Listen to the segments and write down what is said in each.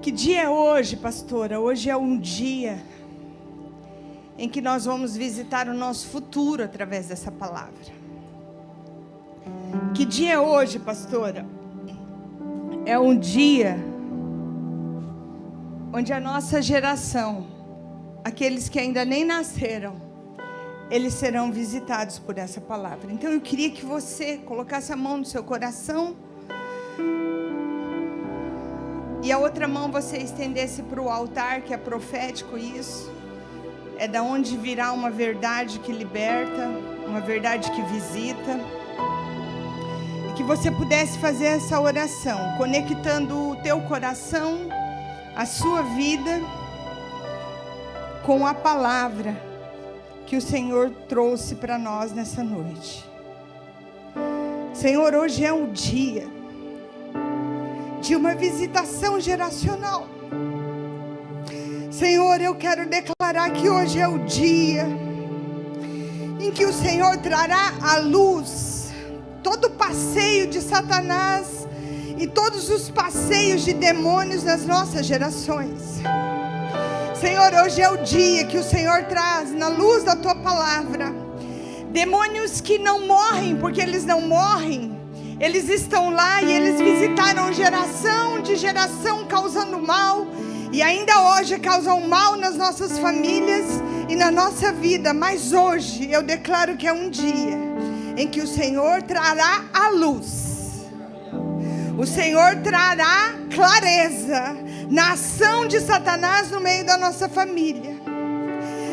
Que dia é hoje, pastora? Hoje é um dia em que nós vamos visitar o nosso futuro através dessa palavra. Que dia é hoje, pastora? É um dia onde a nossa geração, aqueles que ainda nem nasceram, eles serão visitados por essa palavra. Então eu queria que você colocasse a mão no seu coração e a outra mão você estendesse para o altar, que é profético isso. É da onde virá uma verdade que liberta, uma verdade que visita. E que você pudesse fazer essa oração, conectando o teu coração, a sua vida, com a palavra que o Senhor trouxe para nós nessa noite. Senhor, hoje é um dia de uma visitação geracional. Senhor, eu quero declarar que hoje é o dia em que o Senhor trará à luz todo o passeio de Satanás e todos os passeios de demônios nas nossas gerações. Senhor, hoje é o dia que o Senhor traz na luz da Tua palavra demônios que não morrem, porque eles não morrem. Eles estão lá e eles visitaram geração de geração, causando mal, e ainda hoje causam mal nas nossas famílias e na nossa vida. Mas hoje eu declaro que é um dia em que o Senhor trará a luz, o Senhor trará clareza na ação de Satanás no meio da nossa família.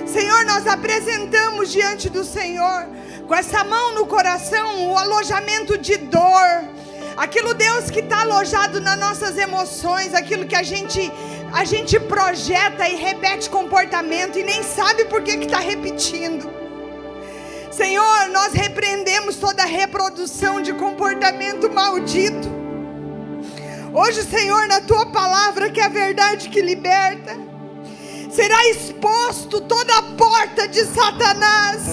Senhor, nós apresentamos diante do Senhor, com essa mão no coração, o alojamento de dor, aquilo, Deus, que está alojado nas nossas emoções, aquilo que a gente projeta e repete comportamento e nem sabe por que está repetindo. Senhor, nós repreendemos toda a reprodução de comportamento maldito. Hoje, Senhor, na Tua palavra, que é a verdade que liberta, será exposto toda a porta de Satanás,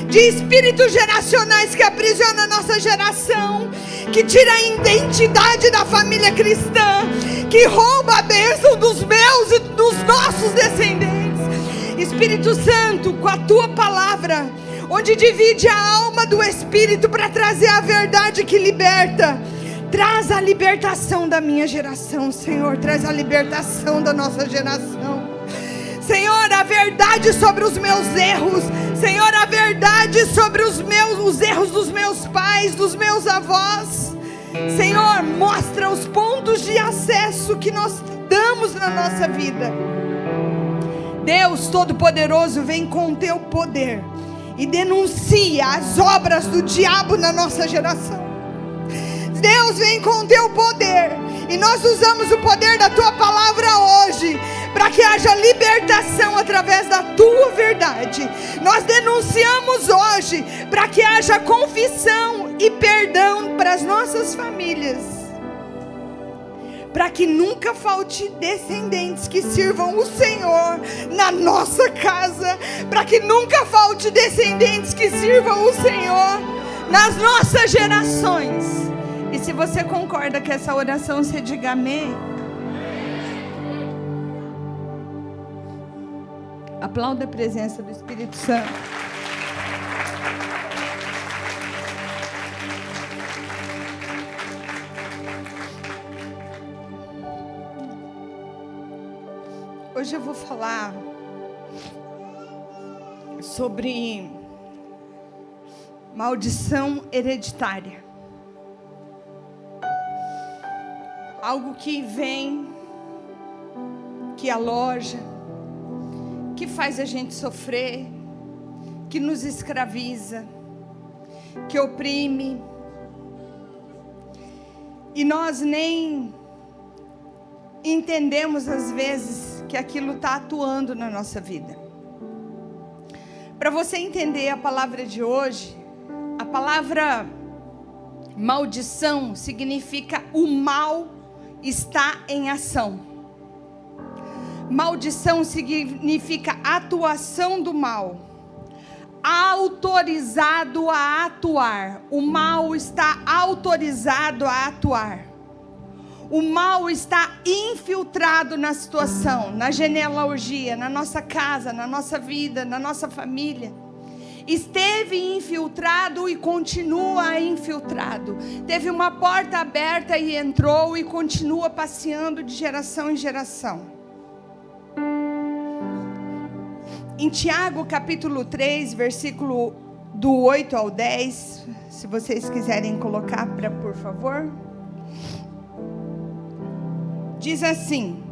de espíritos geracionais que aprisionam a nossa geração, que tira a identidade da família cristã, que rouba a bênção dos meus e dos nossos descendentes. Espírito Santo, com a Tua palavra, onde divide a alma do Espírito para trazer a verdade que liberta, traz a libertação da minha geração, Senhor, traz a libertação da nossa geração. Senhor, a verdade sobre os meus erros, Senhor, a verdade sobre os erros dos meus pais, dos meus avós. Senhor, mostra os pontos de acesso que nós damos na nossa vida. Deus Todo-Poderoso, vem com o Teu poder e denuncia as obras do diabo na nossa geração. Deus, vem com o Teu poder, e nós usamos o poder da Tua palavra hoje, para que haja libertação através da Tua verdade. Nós denunciamos hoje, para que haja confissão e perdão para as nossas famílias, para que nunca falte descendentes que sirvam o Senhor na nossa casa, para que nunca falte descendentes que sirvam o Senhor nas nossas gerações. E se você concorda com essa oração, você diga amém. Aplauda a presença do Espírito Santo. Hoje eu vou falar sobre maldição hereditária. Algo que vem, que aloja, que faz a gente sofrer, que nos escraviza, que oprime, e nós nem entendemos às vezes que aquilo está atuando na nossa vida. Para você entender a palavra de hoje, a palavra maldição significa o mal está em ação. Maldição significa atuação do mal, autorizado a atuar. O mal está autorizado a atuar. O mal está infiltrado na situação, na genealogia, na nossa casa, na nossa vida, na nossa família. Esteve infiltrado e continua infiltrado. Teve uma porta aberta e entrou e continua passeando de geração em geração. Em Tiago capítulo 3, versículo do 8 ao 10, se vocês quiserem colocar, por favor. Diz assim: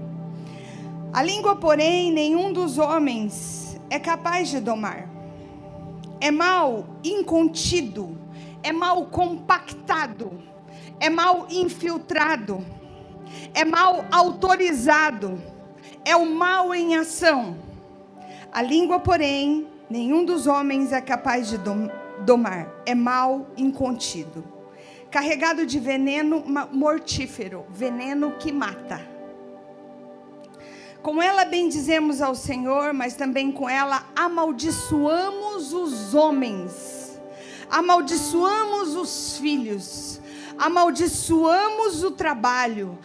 a língua, porém, nenhum dos homens é capaz de domar. É mal incontido, é mal compactado, é mal infiltrado, é mal autorizado, é o mal em ação. A língua, porém, nenhum dos homens é capaz de domar. É mal incontido, carregado de veneno mortífero, veneno que mata. Com ela bendizemos ao Senhor, mas também com ela amaldiçoamos os homens, amaldiçoamos os filhos, amaldiçoamos o trabalho,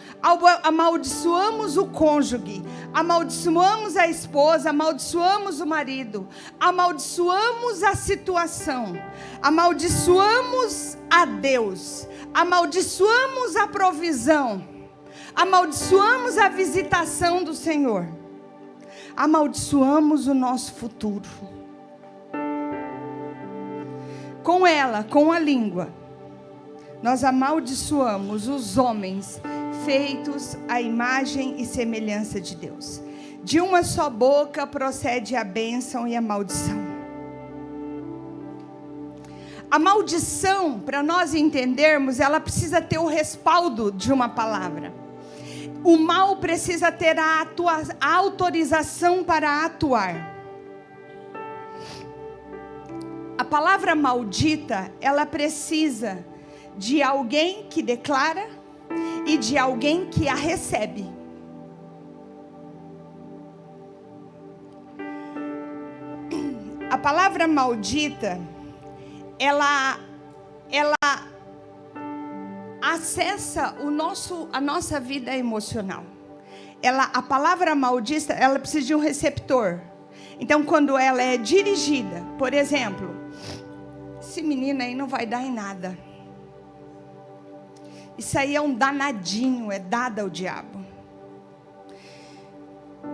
amaldiçoamos o cônjuge, amaldiçoamos a esposa, amaldiçoamos o marido, amaldiçoamos a situação, amaldiçoamos a Deus, amaldiçoamos a provisão, amaldiçoamos a visitação do Senhor, amaldiçoamos o nosso futuro. Com ela, com a língua, nós amaldiçoamos os homens feitos à imagem e semelhança de Deus. De uma só boca procede a bênção e a maldição. A maldição, para nós entendermos, ela precisa ter o respaldo de uma palavra. O mal precisa ter a autorização para atuar. A palavra maldita, ela precisa de alguém que declara e de alguém que a recebe. A palavra maldita, ela acessa a nossa vida emocional. A palavra maldita, ela precisa de um receptor. Então, quando ela é dirigida, por exemplo, esse menino aí não vai dar em nada. Isso aí é um danadinho, é dado ao diabo.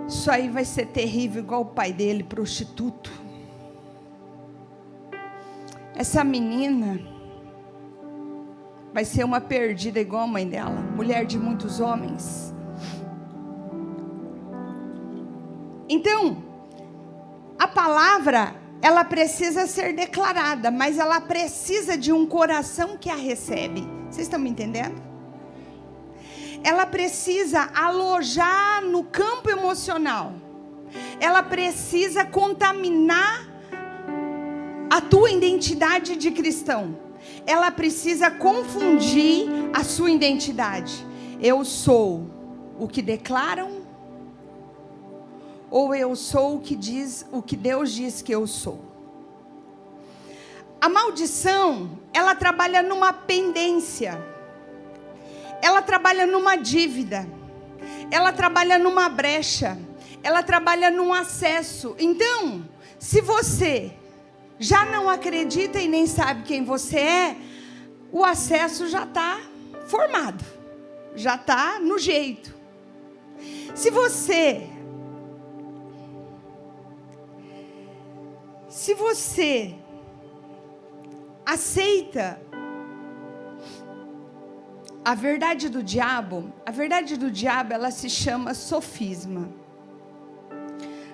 Isso aí vai ser terrível, igual o pai dele, prostituto. Essa menina vai ser uma perdida igual a mãe dela, mulher de muitos homens. Então, a palavra, ela precisa ser declarada, mas ela precisa de um coração que a recebe. Vocês estão me entendendo? Ela precisa alojar no campo emocional. Ela precisa contaminar a tua identidade de cristão. Ela precisa confundir a sua identidade. Eu sou o que declaram, ou eu sou o que Deus diz que eu sou. A maldição, ela trabalha numa pendência, ela trabalha numa dívida, ela trabalha numa brecha, ela trabalha num acesso. Então, se você já não acredita e nem sabe quem você é, o acesso já está formado, já está no jeito. Se você aceita a verdade do diabo, ela se chama sofisma.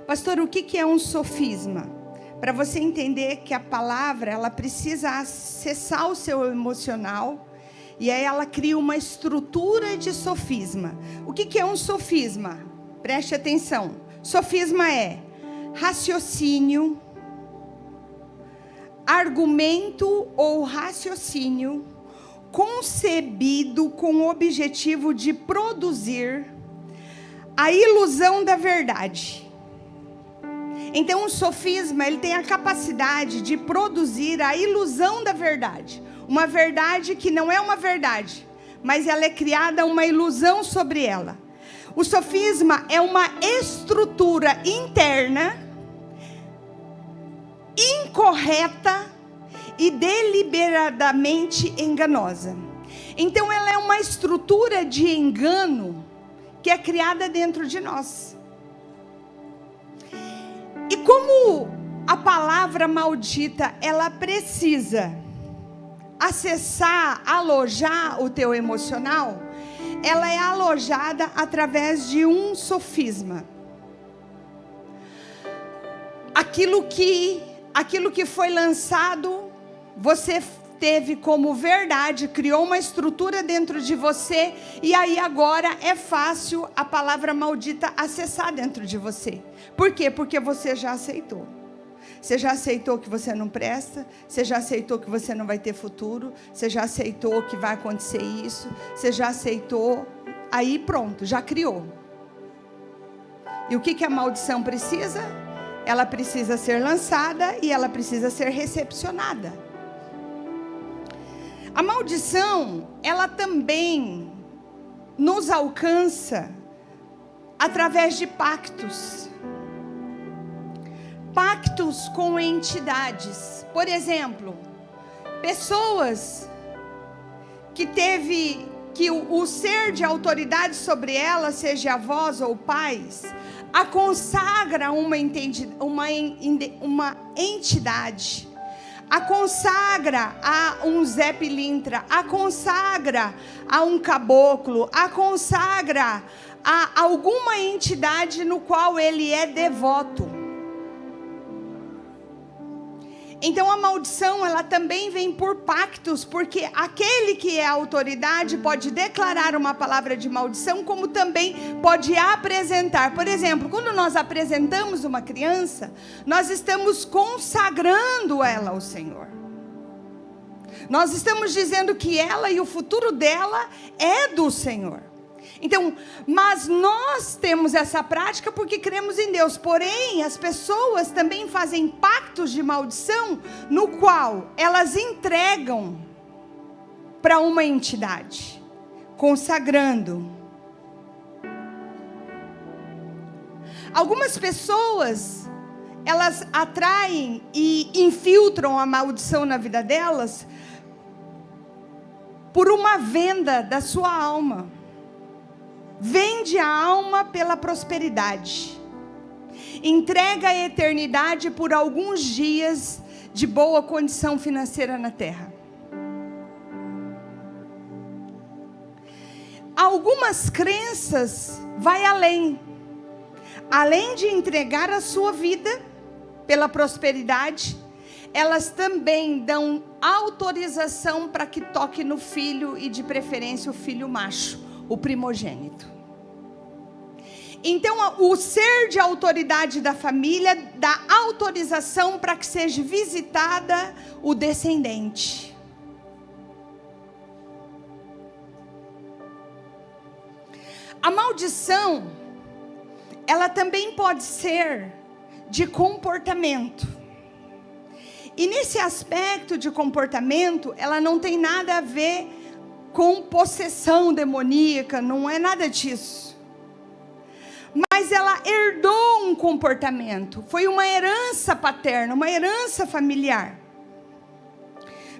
Pastor, o que é um sofisma? Para você entender que a palavra, ela precisa acessar o seu emocional, e aí ela cria uma estrutura de sofisma. O que é um sofisma? Preste atenção. Sofisma é raciocínio, argumento ou raciocínio concebido com o objetivo de produzir a ilusão da verdade. Então, o sofisma, ele tem a capacidade de produzir a ilusão da verdade. Uma verdade que não é uma verdade, mas ela é criada uma ilusão sobre ela. O sofisma é uma estrutura interna, incorreta e deliberadamente enganosa. Então ela é uma estrutura de engano que é criada dentro de nós. E como a palavra maldita, ela precisa acessar, alojar o teu emocional, ela é alojada através de um sofisma. Aquilo que foi lançado, você teve como verdade, criou uma estrutura dentro de você, e aí agora é fácil a palavra maldita acessar dentro de você. Por quê? Porque você já aceitou. Você já aceitou que você não presta, você já aceitou que você não vai ter futuro, você já aceitou que vai acontecer isso, você já aceitou, aí pronto, já criou. E o que a maldição precisa? Ela precisa ser lançada e ela precisa ser recepcionada. A maldição, ela também nos alcança através de pactos. Pactos com entidades. Por exemplo, pessoas que o ser de autoridade sobre elas, seja avós ou pais, a consagra uma entidade, a consagra a um Zé Pilintra, a consagra a um caboclo, a consagra a alguma entidade no qual ele é devoto. Então a maldição, ela também vem por pactos, porque aquele que é autoridade pode declarar uma palavra de maldição, como também pode apresentar. Por exemplo, quando nós apresentamos uma criança, nós estamos consagrando ela ao Senhor. Nós estamos dizendo que ela e o futuro dela é do Senhor. Então, mas nós temos essa prática porque cremos em Deus. Porém, as pessoas também fazem pactos de maldição, no qual elas entregam para uma entidade, consagrando. Algumas pessoas, elas atraem e infiltram a maldição na vida delas por uma venda da sua alma. Vende a alma pela prosperidade. Entrega a eternidade por alguns dias de boa condição financeira na terra. Algumas crenças vai além. Além de entregar a sua vida pela prosperidade, elas também dão autorização para que toque no filho, e de preferência o filho macho, o primogênito. Então o ser de autoridade da família dá autorização para que seja visitada o descendente. A maldição, ela também pode ser de comportamento. E nesse aspecto de comportamento, ela não tem nada a ver com possessão demoníaca, não é nada disso. Mas ela herdou um comportamento, foi uma herança paterna, uma herança familiar.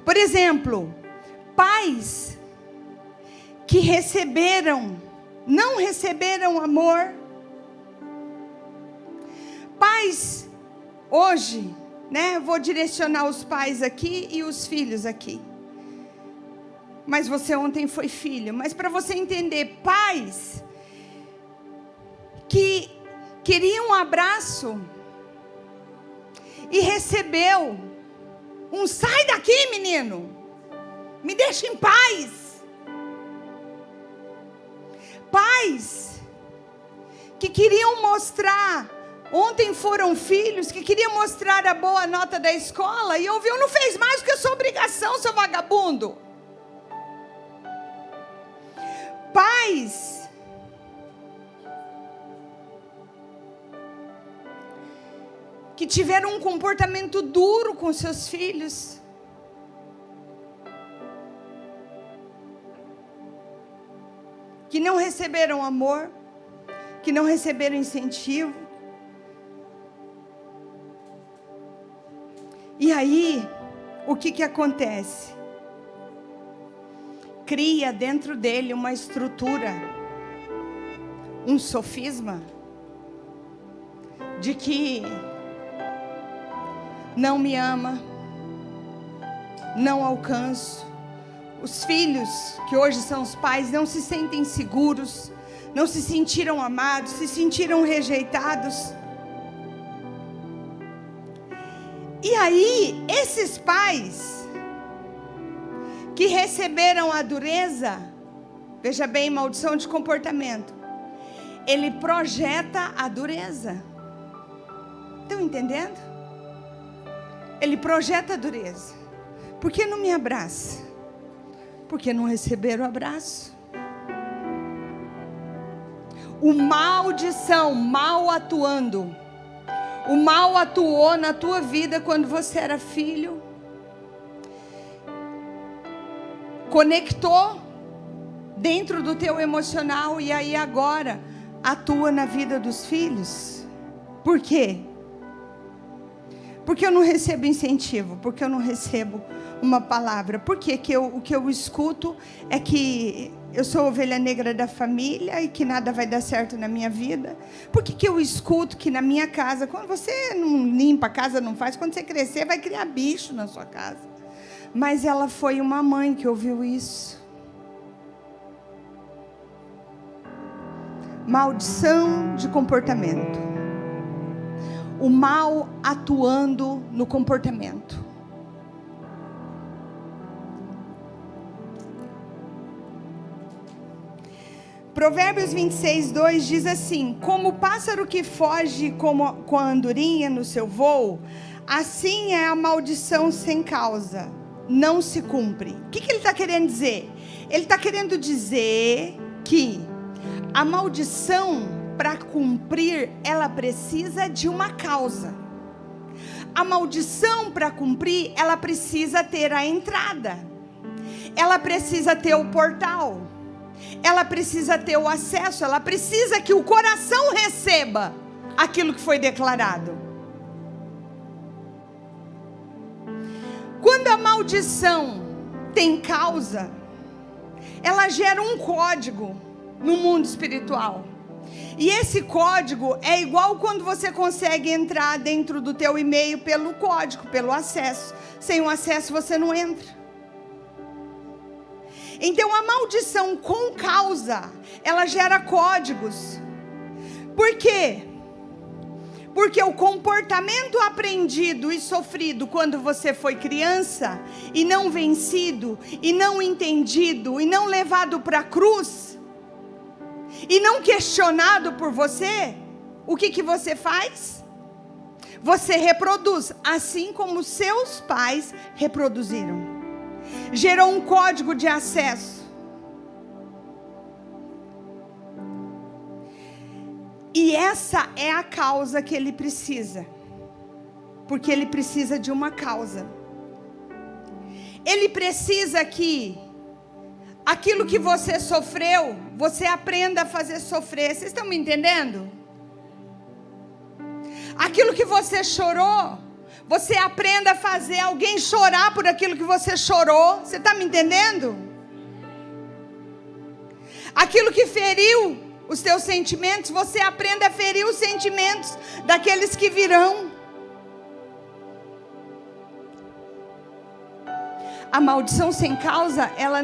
Por exemplo, pais que não receberam amor. Pais, hoje, vou direcionar os pais aqui e os filhos aqui. Mas você ontem foi filho. Mas para você entender, pais que queriam um abraço e recebeu um sai daqui, menino, me deixa em paz. Pais que queriam mostrar, ontem foram filhos que queriam mostrar a boa nota da escola e ouviu, não fez mais do que a sua obrigação, seu vagabundo. Pais que tiveram um comportamento duro com seus filhos. que não receberam amor, que não receberam incentivo. E aí, o que acontece? Cria dentro dele uma estrutura, um sofisma, de que não me ama, não alcanço. Os filhos, que hoje são os pais, não se sentem seguros, não se sentiram amados, se sentiram rejeitados. E aí, esses pais que receberam a dureza, veja bem, maldição de comportamento, ele projeta a dureza. Estão entendendo? Ele projeta a dureza. Por que não me abraça? Porque não receberam o abraço. O maldição, mal atuando. O mal atuou na tua vida quando você era filho. Conectou dentro do teu emocional e aí agora atua na vida dos filhos. Por quê? Porque eu não recebo incentivo, porque eu não recebo uma palavra. Por quê? O que eu escuto é que eu sou ovelha negra da família e que nada vai dar certo na minha vida. Por que eu escuto que na minha casa, quando você não limpa a casa, não faz, quando você crescer vai criar bicho na sua casa. Mas ela foi uma mãe que ouviu isso. Maldição de comportamento. O mal atuando no comportamento. Provérbios 26:2 diz assim: como o pássaro que foge com a andorinha no seu voo, assim é a maldição sem causa, não se cumpre. O que ele está querendo dizer? Ele está querendo dizer que a maldição, para cumprir, ela precisa de uma causa. A maldição, para cumprir, ela precisa ter a entrada. Ela precisa ter o portal. Ela precisa ter o acesso. Ela precisa que o coração receba aquilo que foi declarado. Quando a maldição tem causa, ela gera um código no mundo espiritual. E esse código é igual quando você consegue entrar dentro do teu e-mail pelo código, pelo acesso. Sem o acesso você não entra. Então a maldição com causa, ela gera códigos. Por quê? Porque o comportamento aprendido e sofrido quando você foi criança, e não vencido, e não entendido, e não levado para a cruz, e não questionado por você, o que você faz? Você reproduz, assim como seus pais reproduziram. Gerou um código de acesso. E essa é a causa que ele precisa. Porque ele precisa de uma causa. Ele precisa que aquilo que você sofreu, você aprenda a fazer sofrer. Vocês estão me entendendo? Aquilo que você chorou, você aprenda a fazer alguém chorar por aquilo que você chorou. Você está me entendendo? Aquilo que feriu os teus sentimentos, você aprenda a ferir os sentimentos daqueles que virão. A maldição sem causa, ela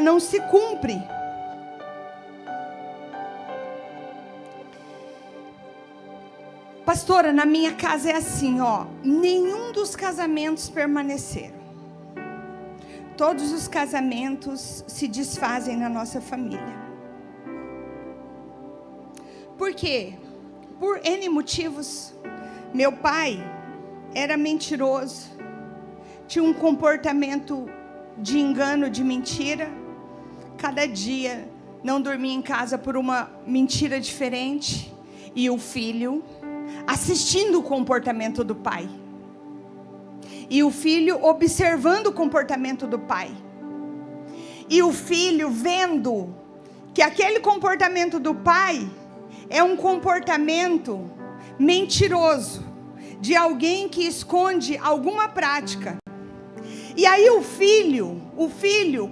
não se cumpre. Pastora, na minha casa é assim, nenhum dos casamentos permaneceram. Todos os casamentos se desfazem na nossa família. Por quê? Por N motivos. Meu pai era mentiroso, tinha um comportamento de engano, de mentira. Cada dia não dormia em casa por uma mentira diferente. E o filho assistindo o comportamento do pai. E o filho observando o comportamento do pai. E o filho, vendo que aquele comportamento do pai é um comportamento mentiroso, de alguém que esconde alguma prática. E aí o filho,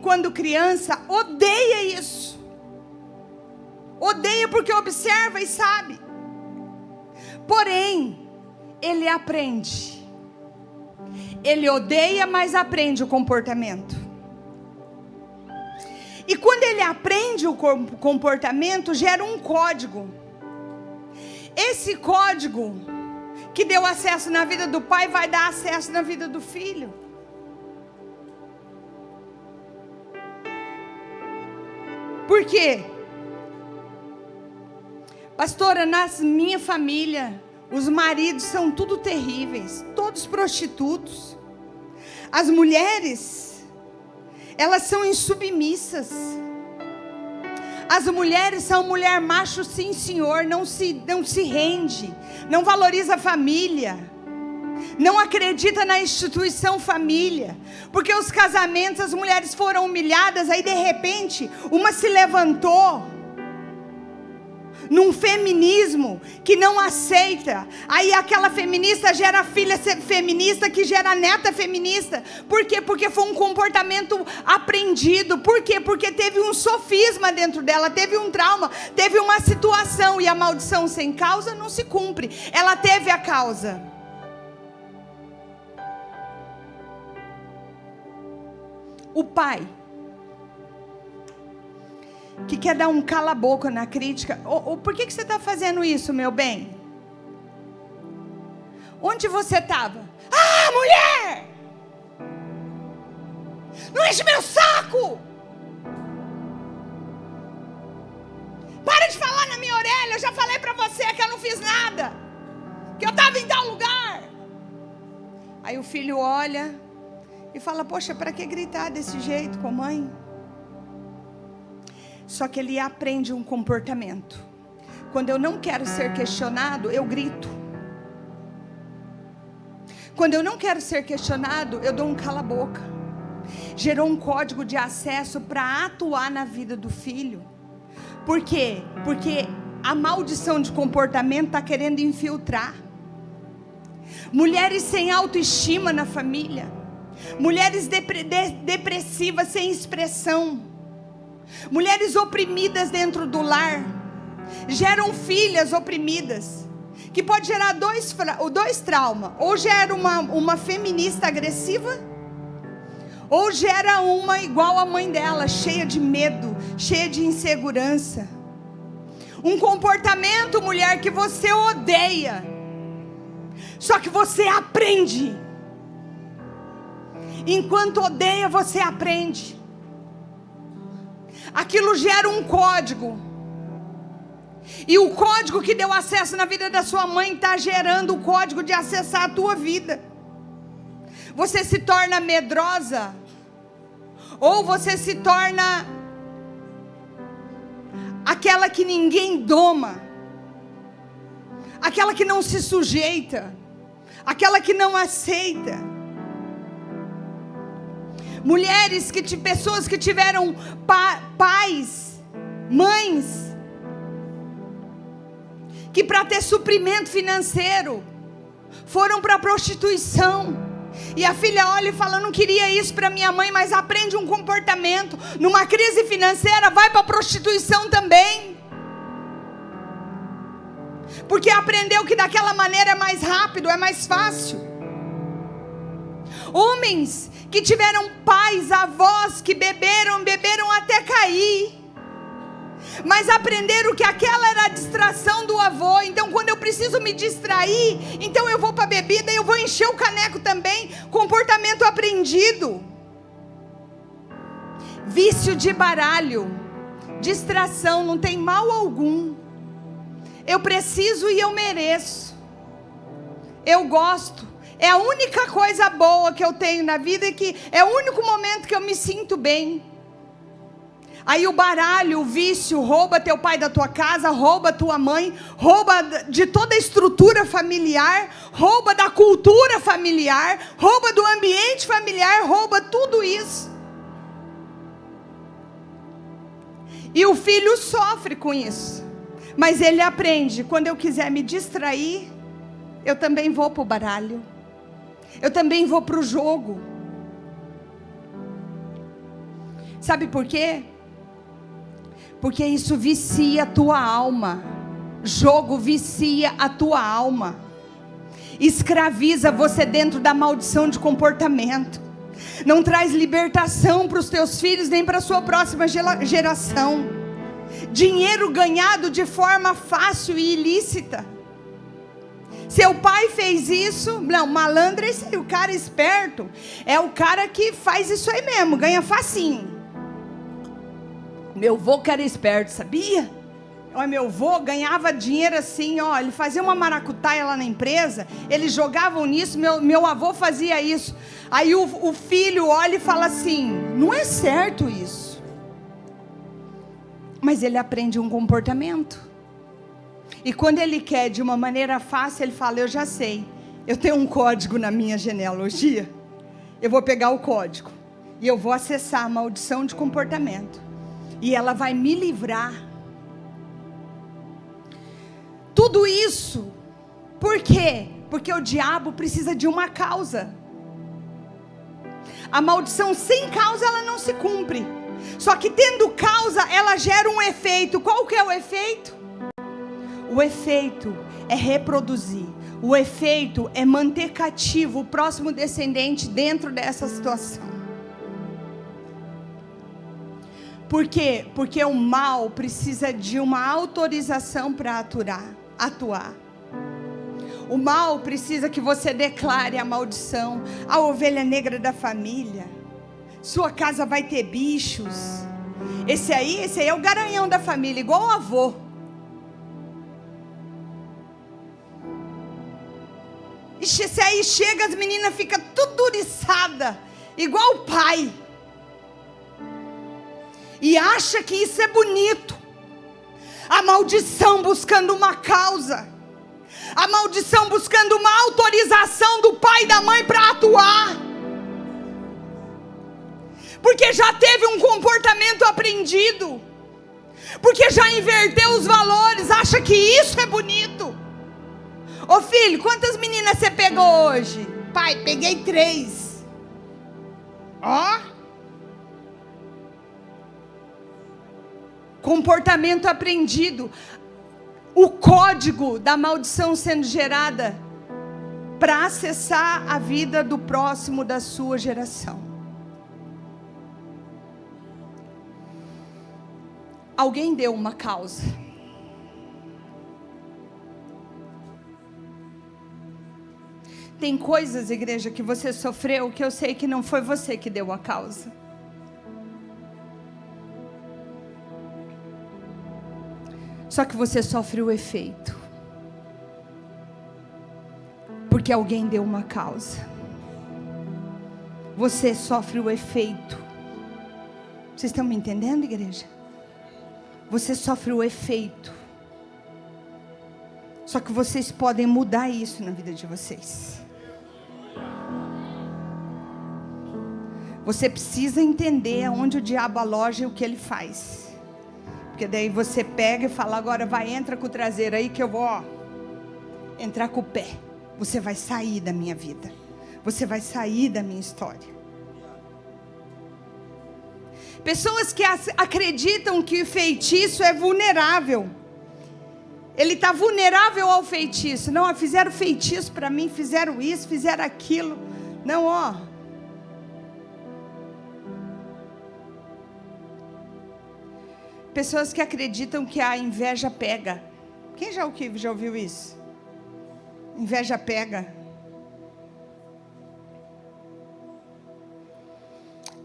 quando criança, odeia isso. Odeia porque observa e sabe. Porém, ele aprende. Ele odeia, mas aprende o comportamento. E quando ele aprende o comportamento, gera um código. Esse código que deu acesso na vida do pai vai dar acesso na vida do filho. Por quê? Pastora, na minha família, os maridos são tudo terríveis, todos prostitutos. As mulheres, elas são insubmissas. As mulheres são mulher macho, sim senhor, não se rende, não valoriza a família, não acredita na instituição família, porque os casamentos, as mulheres foram humilhadas, aí de repente, uma se levantou, num feminismo que não aceita, aí aquela feminista gera filha feminista, que gera neta feminista. Por quê? Porque foi um comportamento aprendido. Por quê? Porque teve um sofisma dentro dela, teve um trauma, teve uma situação, e a maldição sem causa não se cumpre. Ela teve a causa. O pai que quer dar um cala-boca na crítica. Por que você está fazendo isso, meu bem? Onde você estava? Ah, mulher! Não enche meu saco! Para de falar na minha orelha, eu já falei para você que eu não fiz nada, que eu estava em tal lugar. Aí o filho olha e fala, poxa, para que gritar desse jeito com a mãe? Só que ele aprende um comportamento. Quando eu não quero ser questionado, eu grito. Quando eu não quero ser questionado, eu dou um cala-boca. Gerou um código de acesso para atuar na vida do filho. Por quê? Porque a maldição de comportamento está querendo infiltrar. Mulheres sem autoestima na família. Mulheres depressivas, sem expressão. Mulheres oprimidas dentro do lar geram filhas oprimidas, que pode gerar dois traumas. Ou gera uma feminista agressiva, ou gera uma igual a mãe dela, cheia de medo, cheia de insegurança. Um comportamento, mulher, que você odeia, só que você aprende. Enquanto odeia, você aprende. Aquilo gera um código. E o código que deu acesso na vida da sua mãe está gerando o código de acessar a tua vida. Você se torna medrosa, ou você se torna aquela que ninguém doma, aquela que não se sujeita, aquela que não aceita. Mulheres pessoas que tiveram pais, mães, que para ter suprimento financeiro, foram para a prostituição. E a filha olha e fala, não queria isso para minha mãe, mas aprende um comportamento. Numa crise financeira, vai para a prostituição também. Porque aprendeu que daquela maneira é mais rápido, é mais fácil. Homens que tiveram pais, avós que beberam até cair, mas aprenderam que aquela era a distração do avô. Então quando eu preciso me distrair, então eu vou para a bebida e eu vou encher o caneco também. Comportamento aprendido. Vício de baralho, distração, não tem mal algum. Eu preciso e eu mereço. Eu gosto. É a única coisa boa que eu tenho na vida, que é o único momento que eu me sinto bem. Aí o baralho, o vício, rouba teu pai da tua casa, rouba tua mãe, rouba de toda a estrutura familiar, rouba da cultura familiar, rouba do ambiente familiar, rouba tudo isso. E o filho sofre com isso. Mas ele aprende: quando eu quiser me distrair, eu também vou para o baralho. Eu também vou para o jogo. Sabe por quê? Porque isso vicia a tua alma. Jogo vicia a tua alma. Escraviza você dentro da maldição de comportamento. Não traz libertação para os teus filhos, nem para a sua próxima geração. Dinheiro ganhado de forma fácil e ilícita. Seu pai fez isso. Não, malandro é esse aí, o cara esperto é o cara que faz isso aí mesmo, ganha facinho. Meu avô que era esperto, sabia? Meu avô ganhava dinheiro assim, ó, ele fazia uma maracutaia lá na empresa, eles jogavam nisso, meu avô fazia isso. Aí o filho olha e fala assim: não é certo isso. Mas ele aprende um comportamento. E quando ele quer de uma maneira fácil, ele fala: eu já sei, eu tenho um código na minha genealogia, eu vou pegar o código e eu vou acessar a maldição de comportamento, e ela vai me livrar. Tudo isso, por quê? Porque o diabo precisa de uma causa. A maldição sem causa, ela não se cumpre. Só que tendo causa, ela gera um efeito. Qual que é o efeito? O efeito é reproduzir. O efeito é manter cativo o próximo descendente dentro dessa situação. Por quê? Porque o mal precisa de uma autorização para atuar. O mal precisa que você declare a maldição. A ovelha negra da família. Sua casa vai ter bichos. Esse aí é o garanhão da família, igual o avô. Esse aí chega, as meninas ficam tudo uriçada, igual o pai. E acha que isso é bonito. A maldição buscando uma causa. A maldição buscando uma autorização do pai e da mãe para atuar. Porque já teve um comportamento aprendido. Porque já inverteu os valores. Acha que isso é bonito. Ô filho, quantas meninas você pegou hoje? Pai, peguei 3. Ó. Comportamento aprendido. O código da maldição sendo gerada para acessar a vida do próximo da sua geração. Alguém deu uma causa. Tem coisas, igreja, que você sofreu, que eu sei que não foi você que deu a causa. Só que você sofre o efeito. Porque alguém deu uma causa. Você sofre o efeito. Vocês estão me entendendo, igreja? Você sofre o efeito. Só que vocês podem mudar isso na vida de vocês. Você precisa entender aonde o diabo aloja e o que ele faz. Porque daí você pega e fala: agora vai, entra com o traseiro aí que eu vou entrar com o pé. Você vai sair da minha vida. Você vai sair da minha história. Pessoas que acreditam que o feitiço é vulnerável. Ele está vulnerável ao feitiço. Não, fizeram feitiço para mim, fizeram isso, fizeram aquilo. Não, Pessoas que acreditam que a inveja pega. Quem já ouviu isso? Inveja pega.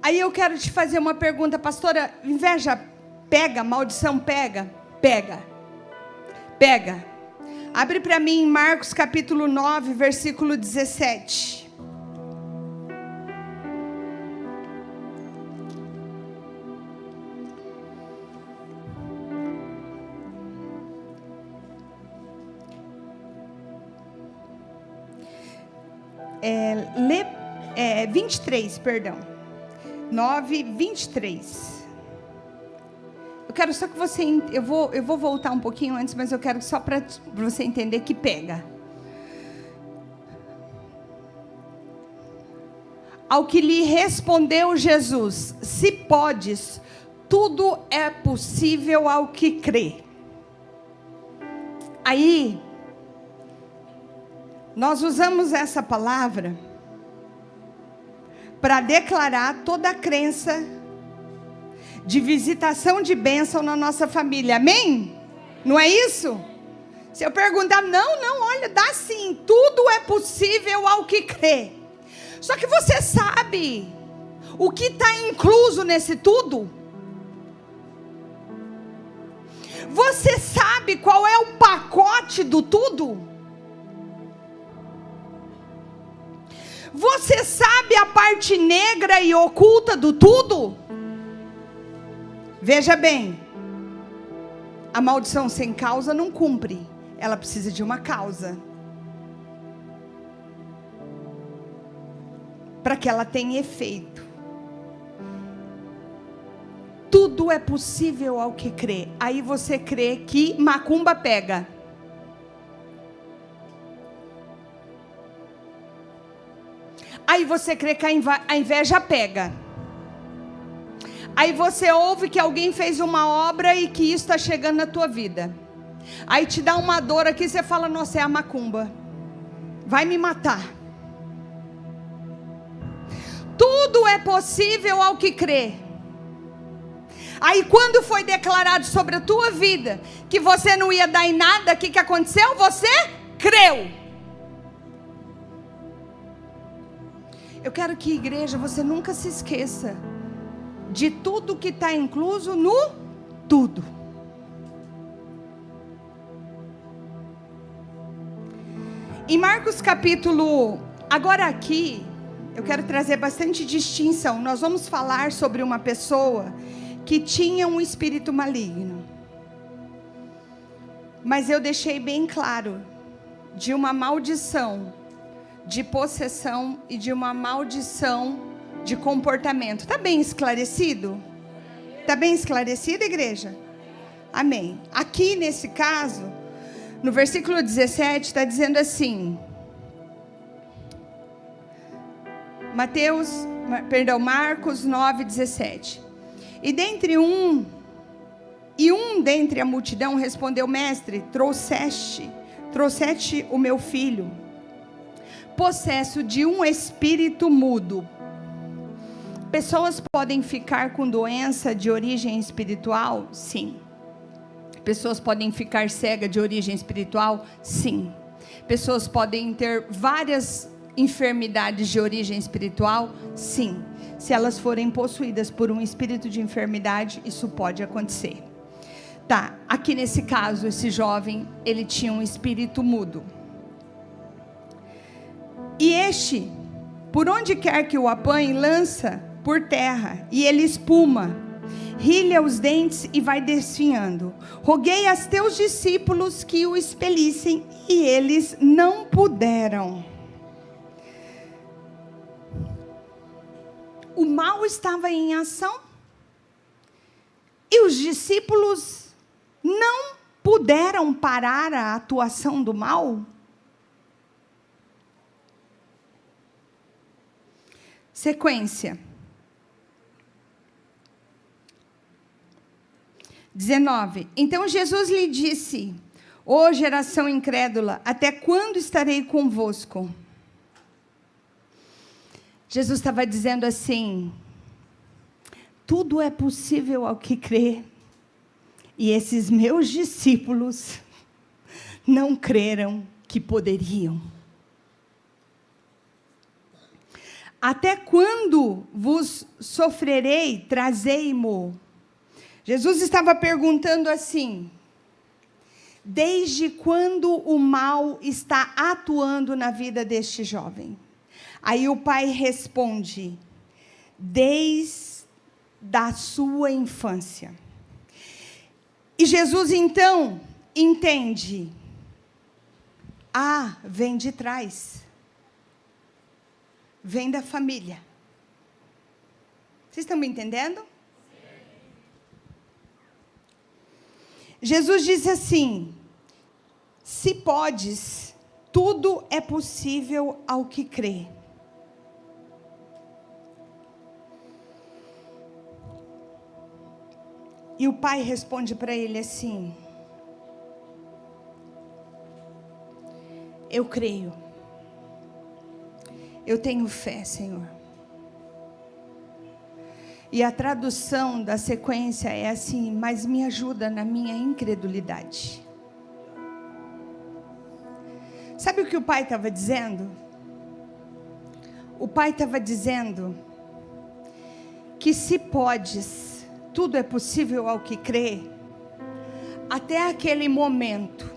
Aí eu quero te fazer uma pergunta, pastora: inveja pega, maldição pega? Pega. Pega. Abre para mim em Marcos capítulo 9, versículo 17. Lê 23, perdão. 9, 23. quero só que você... Eu vou voltar um pouquinho antes, mas eu quero só para você entender que pega. Ao que lhe respondeu Jesus: se podes, tudo é possível ao que crê. Aí, nós usamos essa palavra para declarar toda a crença de visitação de bênção na nossa família, amém? Não é isso? Se eu perguntar, não, olha, dá sim, tudo é possível ao que crê. Só que você sabe o que está incluso nesse tudo? Você sabe qual é o pacote do tudo? Você sabe a parte negra e oculta do tudo? Veja bem, a maldição sem causa não cumpre, ela precisa de uma causa para que ela tenha efeito. Tudo é possível ao que crê. Aí você crê que macumba pega. Aí você crê que a inveja pega. Aí você ouve que alguém fez uma obra e que isso está chegando na tua vida. Aí te dá uma dor aqui e você fala, nossa, é a macumba. Vai me matar. Tudo é possível ao que crê. Aí quando foi declarado sobre a tua vida que você não ia dar em nada, o que aconteceu? Você creu. Eu quero que, igreja, você nunca se esqueça de tudo que está incluso no tudo. Em Marcos capítulo, agora aqui, eu quero trazer bastante distinção. Nós vamos falar sobre uma pessoa que tinha um espírito maligno. Mas eu deixei bem claro de uma maldição de possessão e de uma maldição de comportamento. Está bem esclarecido? Está bem esclarecido, igreja? Amém. Aqui nesse caso, no versículo 17, está dizendo assim... Marcos 9, 17. E dentre a multidão respondeu: mestre, trouxeste o meu filho, possesso de um espírito mudo. Pessoas podem ficar com doença de origem espiritual? Sim. Pessoas podem ficar cegas de origem espiritual? Sim. Pessoas podem ter várias enfermidades de origem espiritual? Sim. Se elas forem possuídas por um espírito de enfermidade, isso pode acontecer. Tá, aqui nesse caso, esse jovem, ele tinha um espírito mudo. E este, por onde quer que o apanhe, lança por terra, e ele espuma, rilha os dentes e vai desfinhando. Roguei aos teus discípulos que o expelissem, e eles não puderam. O mal estava em ação, e os discípulos não puderam parar a atuação do mal. Sequência. 19. Então Jesus lhe disse: ó geração incrédula, até quando estarei convosco? Jesus estava dizendo assim: tudo é possível ao que crê. E esses meus discípulos não creram que poderiam. Até quando vos sofrerei? Trazei-mo. Jesus estava perguntando assim: desde quando o mal está atuando na vida deste jovem? Aí o pai responde: desde a sua infância. E Jesus então entende: vem de trás. Vem da família. Vocês estão me entendendo? Jesus disse assim: se podes, tudo é possível ao que crê. E o pai responde para ele assim: eu creio, eu tenho fé, Senhor. E a tradução da sequência é assim: mas me ajuda na minha incredulidade. Sabe o que o pai estava dizendo? O pai estava dizendo que se podes, tudo é possível ao que crê. Até aquele momento,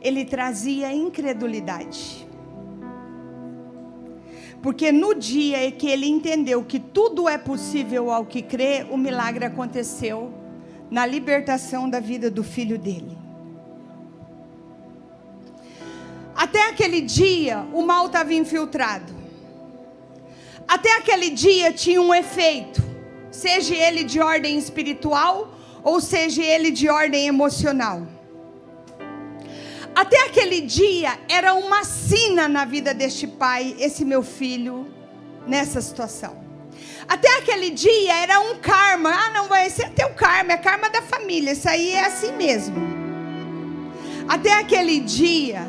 ele trazia incredulidade. Porque no dia em que ele entendeu que tudo é possível ao que crê, o milagre aconteceu na libertação da vida do filho dele. Até aquele dia, o mal estava infiltrado. Até aquele dia tinha um efeito, seja ele de ordem espiritual ou seja ele de ordem emocional. Até aquele dia era uma sina na vida deste pai, esse meu filho, nessa situação. Até aquele dia era um karma. Ah, não, vai ser teu karma, é karma da família, isso aí é assim mesmo. Até aquele dia,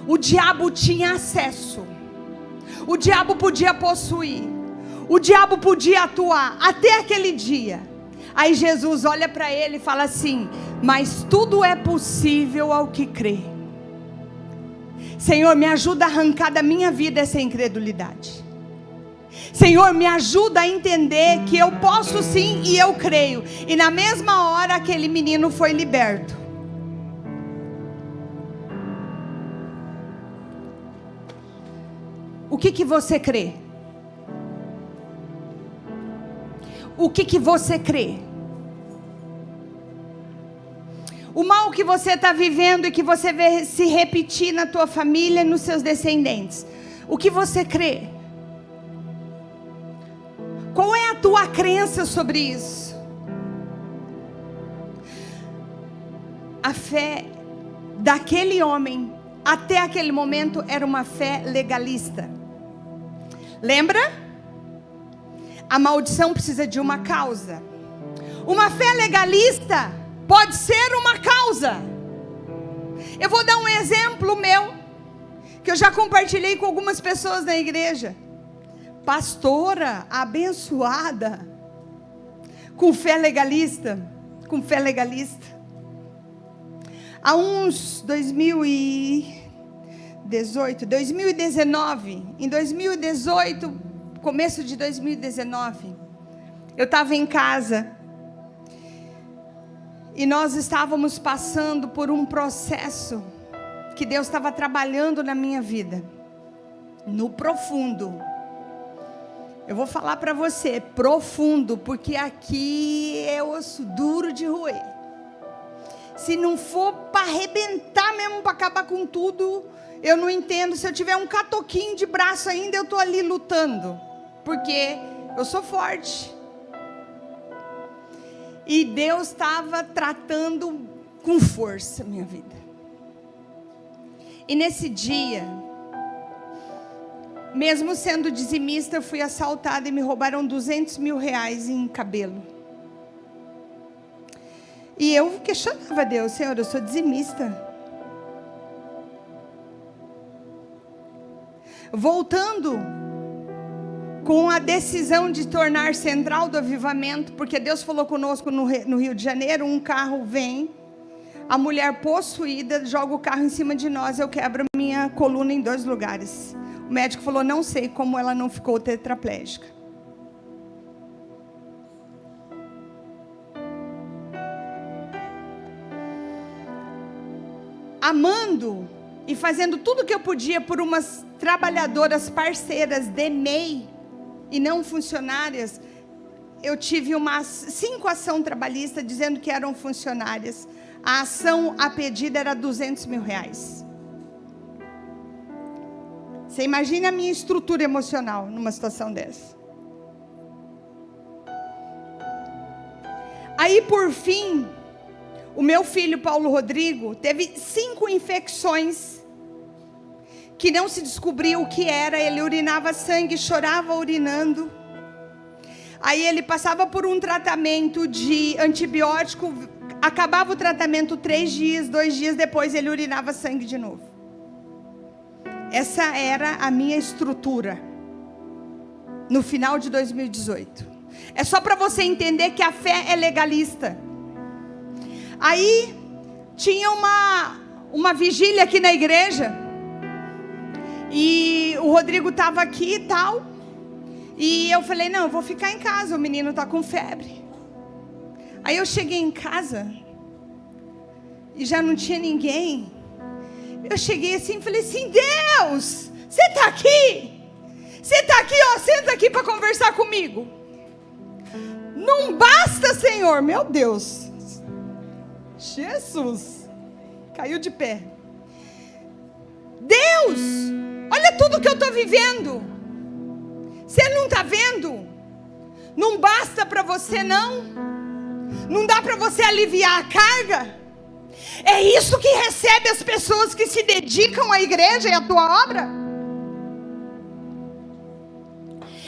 o diabo tinha acesso, o diabo podia possuir, o diabo podia atuar, até aquele dia. Aí Jesus olha para ele e fala assim: mas tudo é possível ao que crê. Senhor, me ajuda a arrancar da minha vida essa incredulidade. Senhor, me ajuda a entender que eu posso sim e eu creio. E na mesma hora aquele menino foi liberto. O que você crê? O que você crê? O mal que você está vivendo e que você vê se repetir na tua família e nos seus descendentes. O que você crê? Qual é a tua crença sobre isso? A fé daquele homem, até aquele momento, era uma fé legalista. Lembra? A maldição precisa de uma causa. Uma fé legalista pode ser uma causa. Eu vou dar um exemplo meu, que eu já compartilhei com algumas pessoas na igreja. Pastora abençoada, com fé legalista. Com fé legalista. Há uns 2019, em 2018, começo de 2019, eu estava em casa e nós estávamos passando por um processo que Deus estava trabalhando na minha vida, no profundo. Eu vou falar para você, profundo, porque aqui é osso duro de roer. Se não for para arrebentar mesmo, para acabar com tudo, eu não entendo. Se eu tiver um catoquinho de braço ainda, eu estou ali lutando, porque eu sou forte. E Deus estava tratando com força a minha vida. E nesse dia, mesmo sendo dizimista, eu fui assaltada e me roubaram 200 mil reais em cabelo. E eu questionava a Deus: Senhor, eu sou dizimista. Voltando com a decisão de tornar central do avivamento, porque Deus falou conosco no Rio de Janeiro, um carro vem, a mulher possuída joga o carro em cima de nós, eu quebro minha coluna em 2 lugares. O médico falou: não sei como ela não ficou tetraplégica. Amando e fazendo tudo que eu podia por umas trabalhadoras parceiras de MEI e não funcionárias, eu tive umas 5 ações trabalhistas dizendo que eram funcionárias. A ação, a pedida era 200 mil reais. Você imagina a minha estrutura emocional numa situação dessa. Aí por fim, o meu filho Paulo Rodrigo teve 5 infecções que não se descobriu o que era. Ele urinava sangue, chorava urinando. Aí ele passava por um tratamento de antibiótico, acabava o tratamento 3 dias, 2 dias depois ele urinava sangue de novo. Essa era a minha estrutura no final de 2018. É só para você entender que a fé é legalista. Aí tinha uma vigília aqui na igreja, e o Rodrigo estava aqui e tal, e eu falei, não, eu vou ficar em casa, o menino está com febre. Aí eu cheguei em casa e já não tinha ninguém. Eu cheguei assim e falei assim, Deus, você está aqui? Você está aqui, ó, senta aqui para conversar comigo. Não basta, Senhor, meu Deus. Jesus, caiu de pé. Deus, olha tudo que eu estou vivendo. Você não está vendo? Não basta para você não? Não dá para você aliviar a carga? É isso que recebe as pessoas que se dedicam à igreja e à tua obra?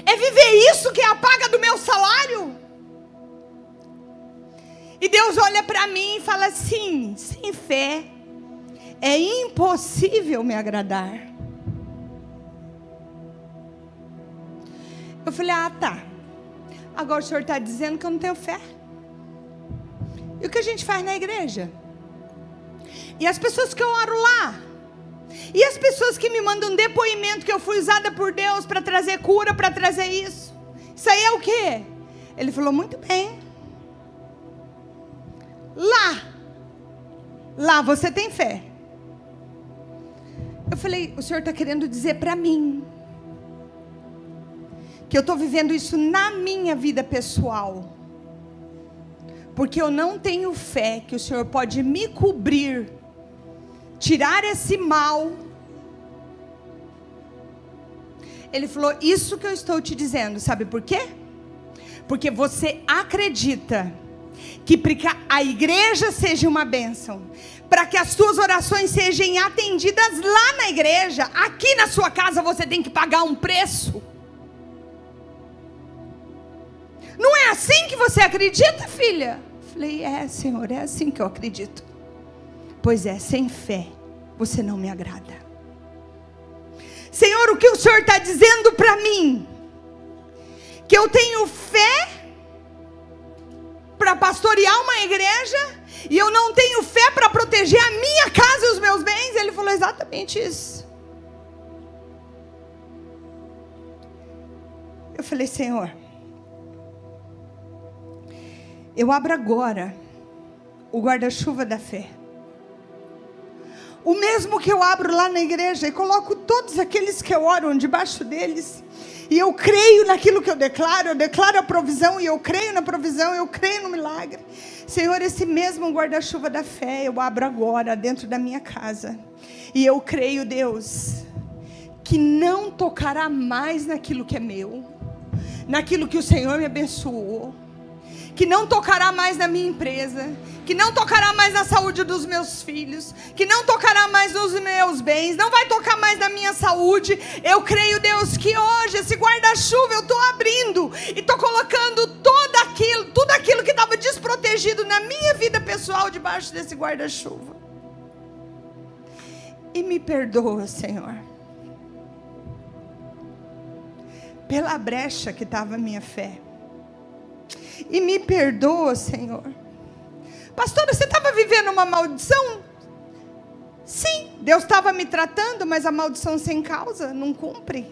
É viver isso que é a paga do meu salário? E Deus olha para mim e fala assim, sem fé é impossível me agradar. Eu falei, tá. Agora o senhor está dizendo que eu não tenho fé. E o que a gente faz na igreja? E as pessoas que eu oro lá? E as pessoas que me mandam depoimento que eu fui usada por Deus para trazer cura, para trazer isso? Isso aí é o quê? Ele falou, muito bem. Lá você tem fé. Eu falei, o senhor está querendo dizer para mim que eu estou vivendo isso na minha vida pessoal, porque eu não tenho fé que o senhor pode me cobrir, tirar esse mal. Ele falou, isso que eu estou te dizendo, sabe por quê? Porque você acredita que para que a igreja seja uma bênção, para que as suas orações sejam atendidas lá na igreja, aqui na sua casa você tem que pagar um preço. Não é assim que você acredita, filha? Falei, Senhor, é assim que eu acredito. Pois é, sem fé você não me agrada. Senhor, o que o Senhor está dizendo para mim? Que eu tenho fé para pastorear uma igreja e eu não tenho fé para proteger a minha casa e os meus bens? Ele falou exatamente isso. Eu falei, Senhor, eu abro agora o guarda-chuva da fé, o mesmo que eu abro lá na igreja, e coloco todos aqueles que eu oro debaixo deles, e eu creio naquilo que eu declaro a provisão, e eu creio na provisão, eu creio no milagre. Senhor, esse mesmo guarda-chuva da fé eu abro agora dentro da minha casa, e eu creio, Deus, que não tocará mais naquilo que é meu, naquilo que o Senhor me abençoou, que não tocará mais na minha empresa, que não tocará mais na saúde dos meus filhos, que não tocará mais nos meus bens, não vai tocar mais na minha saúde. Eu creio, Deus, que hoje esse guarda-chuva eu estou abrindo e estou colocando tudo aquilo que estava desprotegido na minha vida pessoal debaixo desse guarda-chuva. E me perdoa, Senhor, pela brecha que estava a minha fé. E me perdoa, Senhor. Pastora, você estava vivendo uma maldição? Sim, Deus estava me tratando, mas a maldição sem causa não cumpre.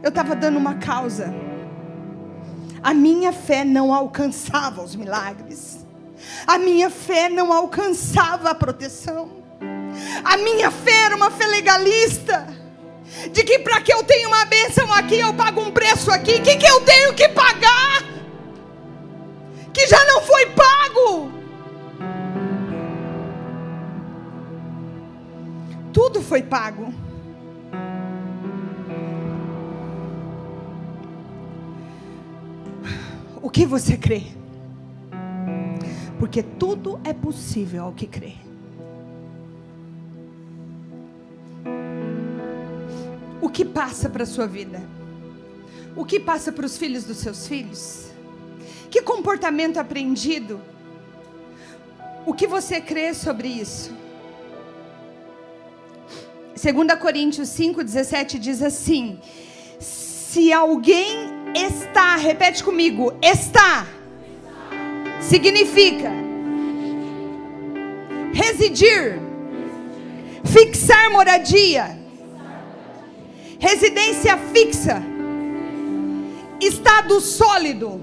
Eu estava dando uma causa. A minha fé não alcançava os milagres. A minha fé não alcançava a proteção. A minha fé era uma fé legalista, de que para que eu tenha uma bênção aqui, eu pago um preço aqui. O que eu tenho que pagar? Que já não foi pago. Tudo foi pago. O que você crê? porque tudo é possível ao que crê. O que passa para a sua vida? O que passa para os filhos dos seus filhos? Que comportamento aprendido? O que você crê sobre isso? 2 Coríntios 5,17 diz assim: se alguém está, repete comigo, está, significa residir, fixar moradia, residência fixa, estado sólido.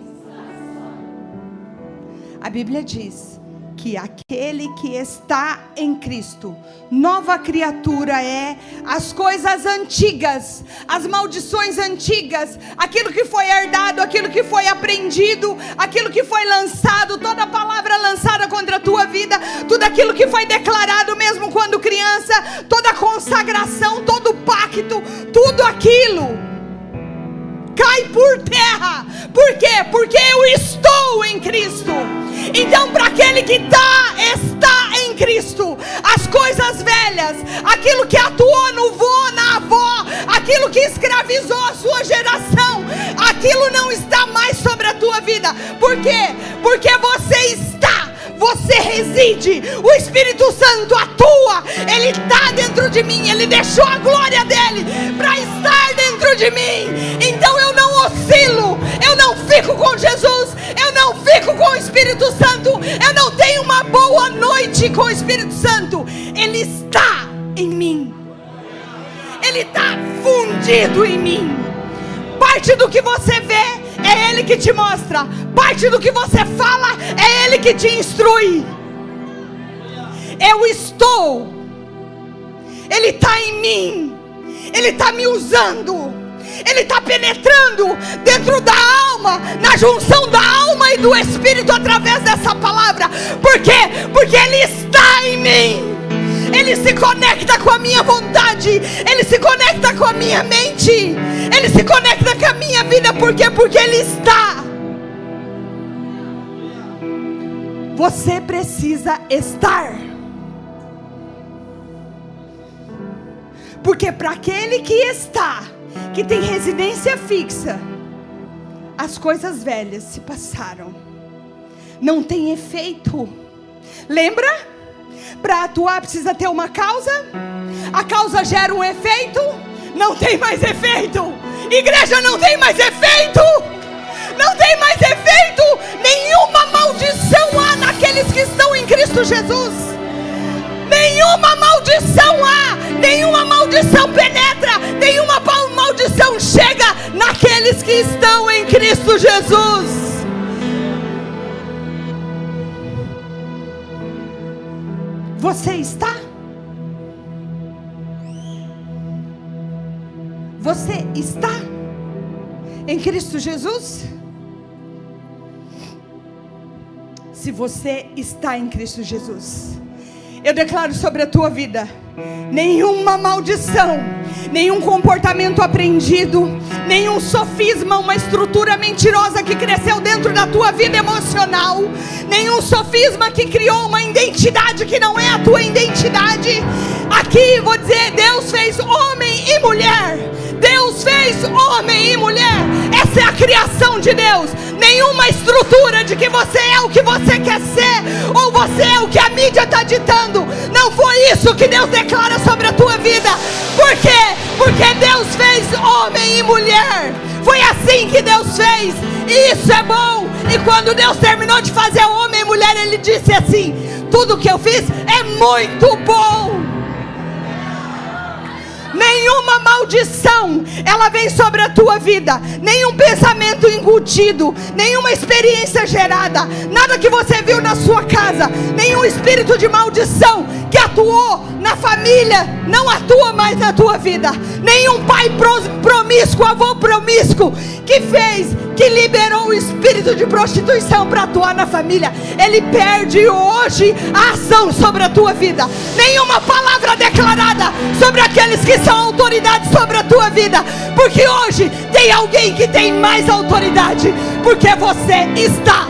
A Bíblia diz que aquele que está em Cristo, nova criatura é. As coisas antigas, as maldições antigas, aquilo que foi herdado, aquilo que foi aprendido, aquilo que foi lançado, toda palavra lançada contra a tua vida, tudo aquilo que foi declarado mesmo quando criança, toda consagração, todo pacto, tudo aquilo cai por terra. Por quê? Porque eu estou em Cristo. Então, para aquele que está em Cristo, as coisas velhas, aquilo que atuou no vô, na avó, aquilo que escravizou a sua geração, aquilo não está mais sobre a tua vida. Por quê? Porque você reside, o Espírito Santo atua, Ele está dentro de mim, Ele deixou a glória dEle para estar dentro de mim. Então eu não oscilo, eu não fico com Jesus, eu não fico com o Espírito Santo, eu não tenho uma boa noite com o Espírito Santo. Ele está em mim, Ele está fundido em mim. Parte do que você vê é Ele que te mostra, parte do que você fala é Ele que te instrui. Eu estou, Ele está em mim, Ele está me usando, Ele está penetrando dentro da alma, na junção da alma e do Espírito através dessa palavra. Por quê? Porque Ele está em mim. Ele se conecta com a minha vontade, Ele se conecta com a minha mente, Ele se conecta com a minha vida. Por quê? Porque Ele está. Você precisa estar. Porque para aquele que está, que tem residência fixa, as coisas velhas se passaram, não tem efeito. Lembra? Para atuar precisa ter uma causa. A causa gera um efeito. Não tem mais efeito. Igreja, não tem mais efeito. Não tem mais efeito. Nenhuma maldição há naqueles que estão em Cristo Jesus. Nenhuma maldição há. Nenhuma maldição penetra. Nenhuma maldição chega naqueles que estão em Cristo Jesus. Você está? Você está em Cristo Jesus? Se você está em Cristo Jesus, eu declaro sobre a tua vida: nenhuma maldição, nenhum comportamento aprendido, nenhum sofisma, uma estrutura mentirosa que cresceu dentro da tua vida emocional, nenhum sofisma que criou uma identidade que não é a tua identidade. Aqui vou dizer, Deus fez homem e mulher. Deus fez homem e mulher. Essa é a criação de Deus. Nenhuma estrutura de que você é o que você quer ser, ou você é o que a mídia está ditando. Não foi isso que Deus declara sobre a tua vida. Por quê? Porque Deus fez homem e mulher. Foi assim que Deus fez, e isso é bom. E quando Deus terminou de fazer homem e mulher, Ele disse assim: tudo que eu fiz é muito bom. Nenhuma maldição ela vem sobre a tua vida, nenhum pensamento incutido, nenhuma experiência gerada, nada que você viu na sua casa, nenhum espírito de maldição que atuou na família não atua mais na tua vida. Nenhum pai promíscuo, avô promíscuo que liberou o espírito de prostituição para atuar na família, ele perde hoje a ação sobre a tua vida. Nenhuma palavra declarada sobre aqueles que são autoridades sobre a tua vida, porque hoje tem alguém que tem mais autoridade, porque você está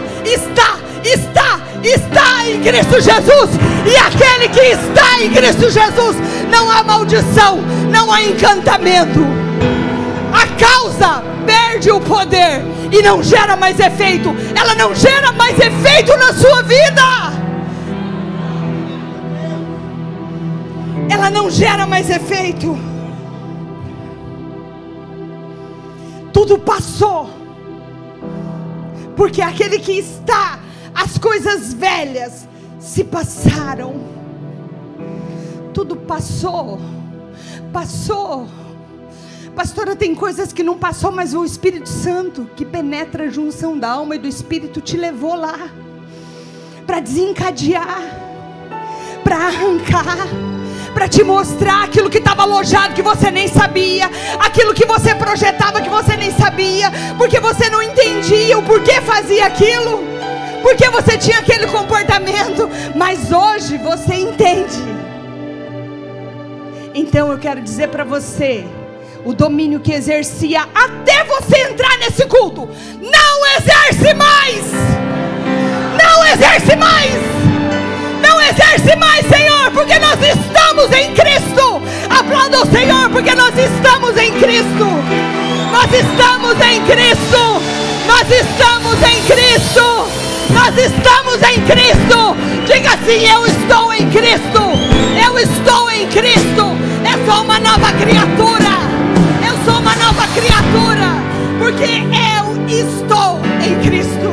está em Cristo Jesus. E aquele que está em Cristo Jesus, não há maldição, não há encantamento. A causa perde o poder e não gera mais efeito. Ela não gera mais efeito na sua vida. Ela não gera mais efeito. Tudo passou. Porque aquele que está, as coisas velhas se passaram. Tudo passou. Passou. Pastora, tem coisas que não passou, mas o Espírito Santo, que penetra a junção da alma e do Espírito, te levou lá para desencadear, para arrancar, para te mostrar aquilo que estava alojado, que você nem sabia, aquilo que você projetava, que você nem sabia, porque você não entendia o porquê fazia aquilo, porque você tinha aquele comportamento, mas hoje você entende. Então eu quero dizer para você, o domínio que exercia até você entrar nesse culto, não exerce mais. Não exerce mais. Não exerce mais, Senhor, porque nós estamos em Cristo. Aplauda o Senhor, porque nós estamos em Cristo. Nós estamos em Cristo. Nós estamos em Cristo. Nós estamos em Cristo. Diga assim: eu estou em Cristo. Eu estou em Cristo. Eu sou uma nova criatura. Eu sou uma nova criatura, porque eu estou em Cristo.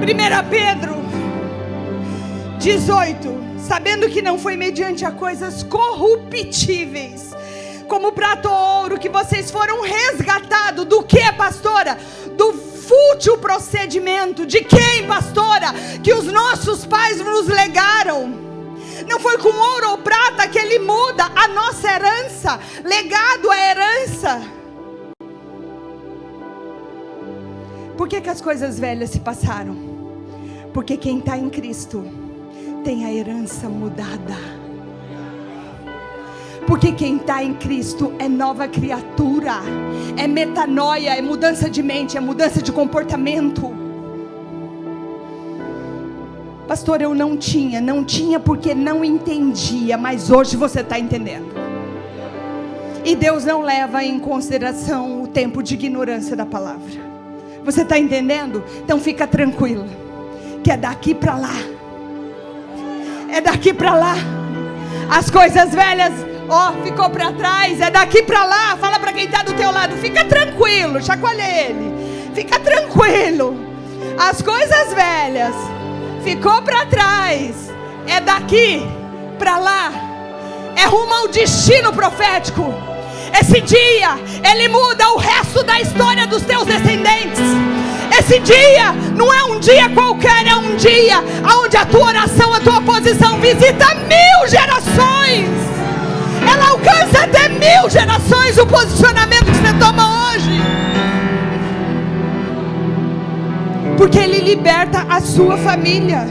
1 Pedro 18: sabendo que não foi mediante a coisas corruptíveis, como prata ou ouro, que vocês foram resgatados. Do que, pastora? Do fútil procedimento. De quem, pastora? Que os nossos pais nos legaram. Não foi com ouro ou prata que ele muda a nossa herança. Legado é herança. Por que as coisas velhas se passaram? Porque quem está em Cristo tem a herança mudada. Porque quem está em Cristo é nova criatura. É metanoia, é mudança de mente, é mudança de comportamento. Pastor, eu não tinha porque não entendia, mas hoje você está entendendo. E Deus não leva em consideração o tempo de ignorância da palavra. Você está entendendo? Então fica tranquilo, que é daqui para lá. É daqui para lá. As coisas velhas, ficou para trás. É daqui para lá. Fala para quem está do teu lado: fica tranquilo, chacoalha ele. Fica tranquilo. As coisas velhas ficou para trás. É daqui para lá. É rumo ao destino profético. Esse dia, ele muda o resto da história dos teus descendentes. Esse dia não é um dia qualquer, é um dia onde a tua oração, a tua posição visita 1000 gerações. Ela alcança até 1000 gerações o posicionamento que você toma hoje. Porque ele liberta a sua família.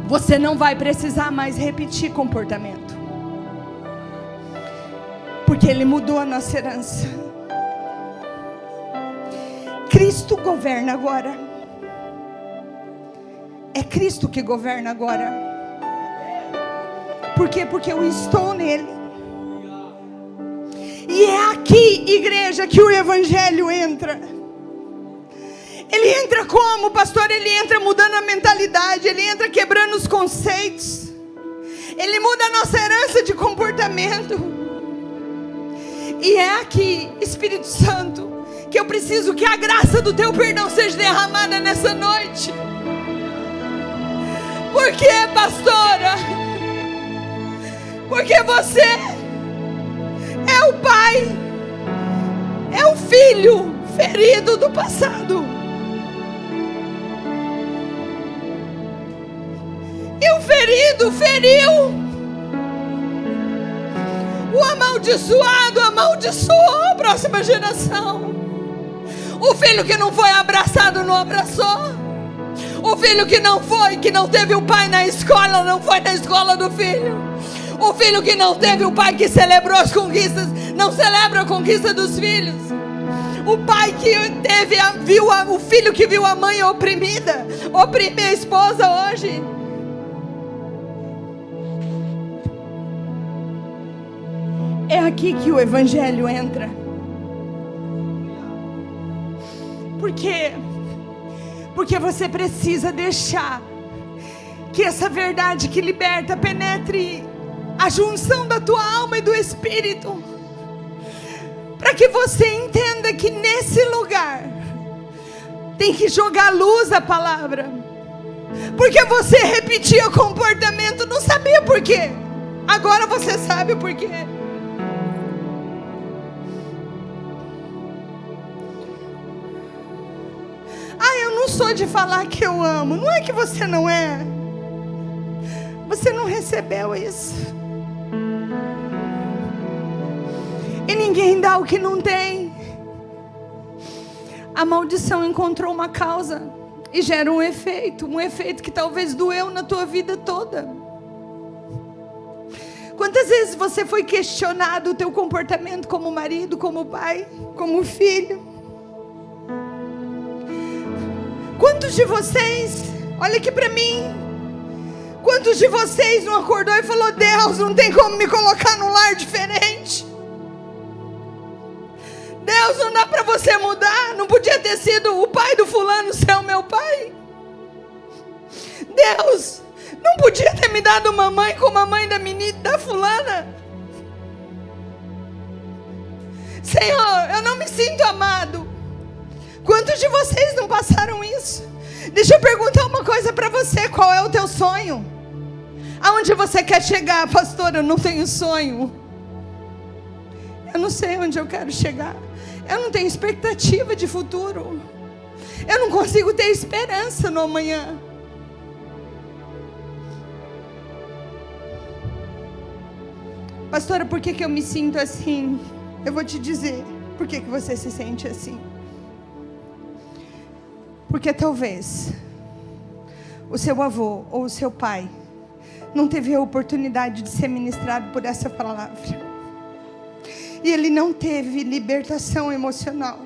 Você não vai precisar mais repetir comportamento, porque ele mudou a nossa herança. Cristo governa agora. É Cristo que governa agora. Por quê? Porque eu estou nele. E é aqui, igreja, que o evangelho entra. Ele entra como, pastor? Ele entra mudando a mentalidade. Ele entra quebrando os conceitos. Ele muda a nossa herança de comportamento. E é aqui, Espírito Santo, que eu preciso que a graça do teu perdão seja derramada nessa noite. Por quê, pastora? Porque você é o pai, é o filho ferido do passado. E o ferido feriu. O amaldiçoado amaldiçoou a próxima geração. O filho que não foi abraçado não abraçou. O filho que não foi, que não teve o pai na escola, não foi na escola do filho. O filho que não teve o pai que celebrou as conquistas, não celebra a conquista dos filhos. O pai que viu o filho que viu a mãe oprimida, oprime a esposa hoje. É aqui que o evangelho entra. Por quê? Porque você precisa deixar que essa verdade que liberta penetre a junção da tua alma e do espírito, para que você entenda que nesse lugar tem que jogar luz à palavra. Porque você repetia comportamento, não sabia por quê. Agora você sabe por quê. Eu não sou de falar que eu amo. Não é que você não é. Você não recebeu isso. E ninguém dá o que não tem. A maldição encontrou uma causa e gera um efeito que talvez doeu na tua vida toda. Quantas vezes você foi questionado o teu comportamento como marido, como pai, como filho? Quantos de vocês, olha aqui para mim, quantos de vocês não acordou e falou: Deus, não tem como me colocar num lar diferente? Deus, não dá para você mudar? Não podia ter sido o pai do fulano ser o meu pai? Deus, não podia ter me dado uma mãe como a mãe da fulana? Senhor, eu não me sinto amado. Quantos de vocês não passaram isso? Deixa eu perguntar uma coisa para você. Qual é o teu sonho? Aonde você quer chegar? Pastor, eu não tenho sonho. Eu não sei onde eu quero chegar. Eu não tenho expectativa de futuro. Eu não consigo ter esperança no amanhã. Pastora, por que eu me sinto assim? Eu vou te dizer por que você se sente assim. Porque talvez o seu avô ou o seu pai não teve a oportunidade de ser ministrado por essa palavra. E ele não teve libertação emocional.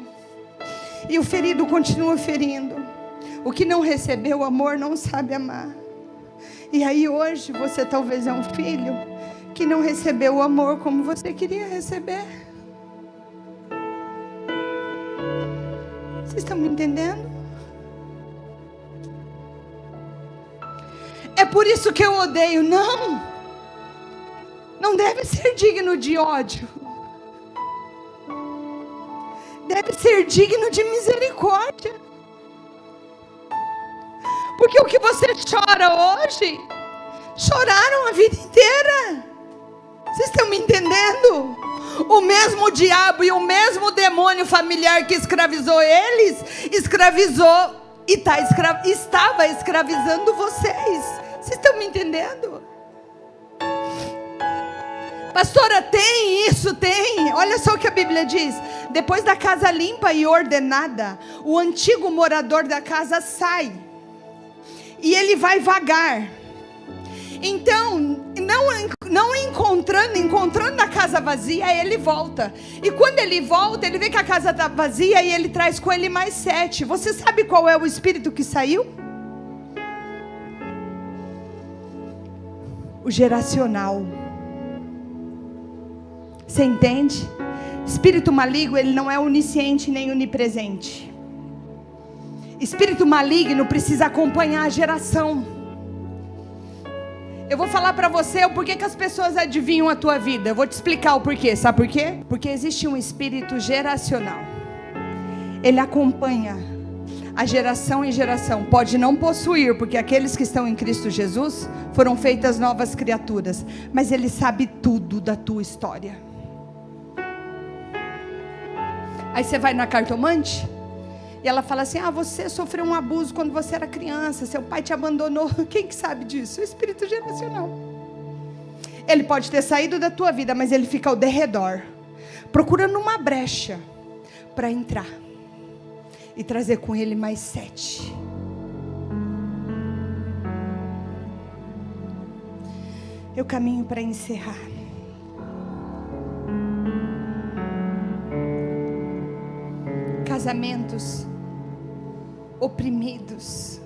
E o ferido continua ferindo. O que não recebeu amor não sabe amar. E aí hoje você talvez é um filho que não recebeu o amor como você queria receber. Vocês estão me entendendo? É por isso que eu odeio. Não deve ser digno de ódio. Deve ser digno de misericórdia. Porque o que você chora hoje, choraram a vida inteira. Vocês estão me entendendo? O mesmo diabo e o mesmo demônio familiar que escravizou eles, escravizou e estava escravizando vocês. Vocês estão me entendendo? Pastora, tem isso? Tem. Olha só o que a Bíblia diz. Depois da casa limpa e ordenada, o antigo morador da casa sai. E ele vai vagar. Então, não encontrando a casa vazia, ele volta. E quando ele volta, ele vê que a casa está vazia e ele traz com ele mais 7. Você sabe qual é o espírito que saiu? O geracional. Você entende? Espírito maligno, ele não é onisciente nem onipresente. Espírito maligno precisa acompanhar a geração. Eu vou falar para você o porquê que as pessoas adivinham a tua vida. Eu vou te explicar o porquê. Sabe por quê? Porque existe um espírito geracional. Ele acompanha a geração em geração. Pode não possuir, porque aqueles que estão em Cristo Jesus foram feitas novas criaturas. Mas ele sabe tudo da tua história. Aí você vai na cartomante e ela fala assim: você sofreu um abuso quando você era criança, seu pai te abandonou. Quem que sabe disso? O espírito geracional. Ele pode ter saído da tua vida, mas ele fica ao derredor, procurando uma brecha para entrar e trazer com ele mais 7. Eu caminho para encerrar. casamentos oprimidos,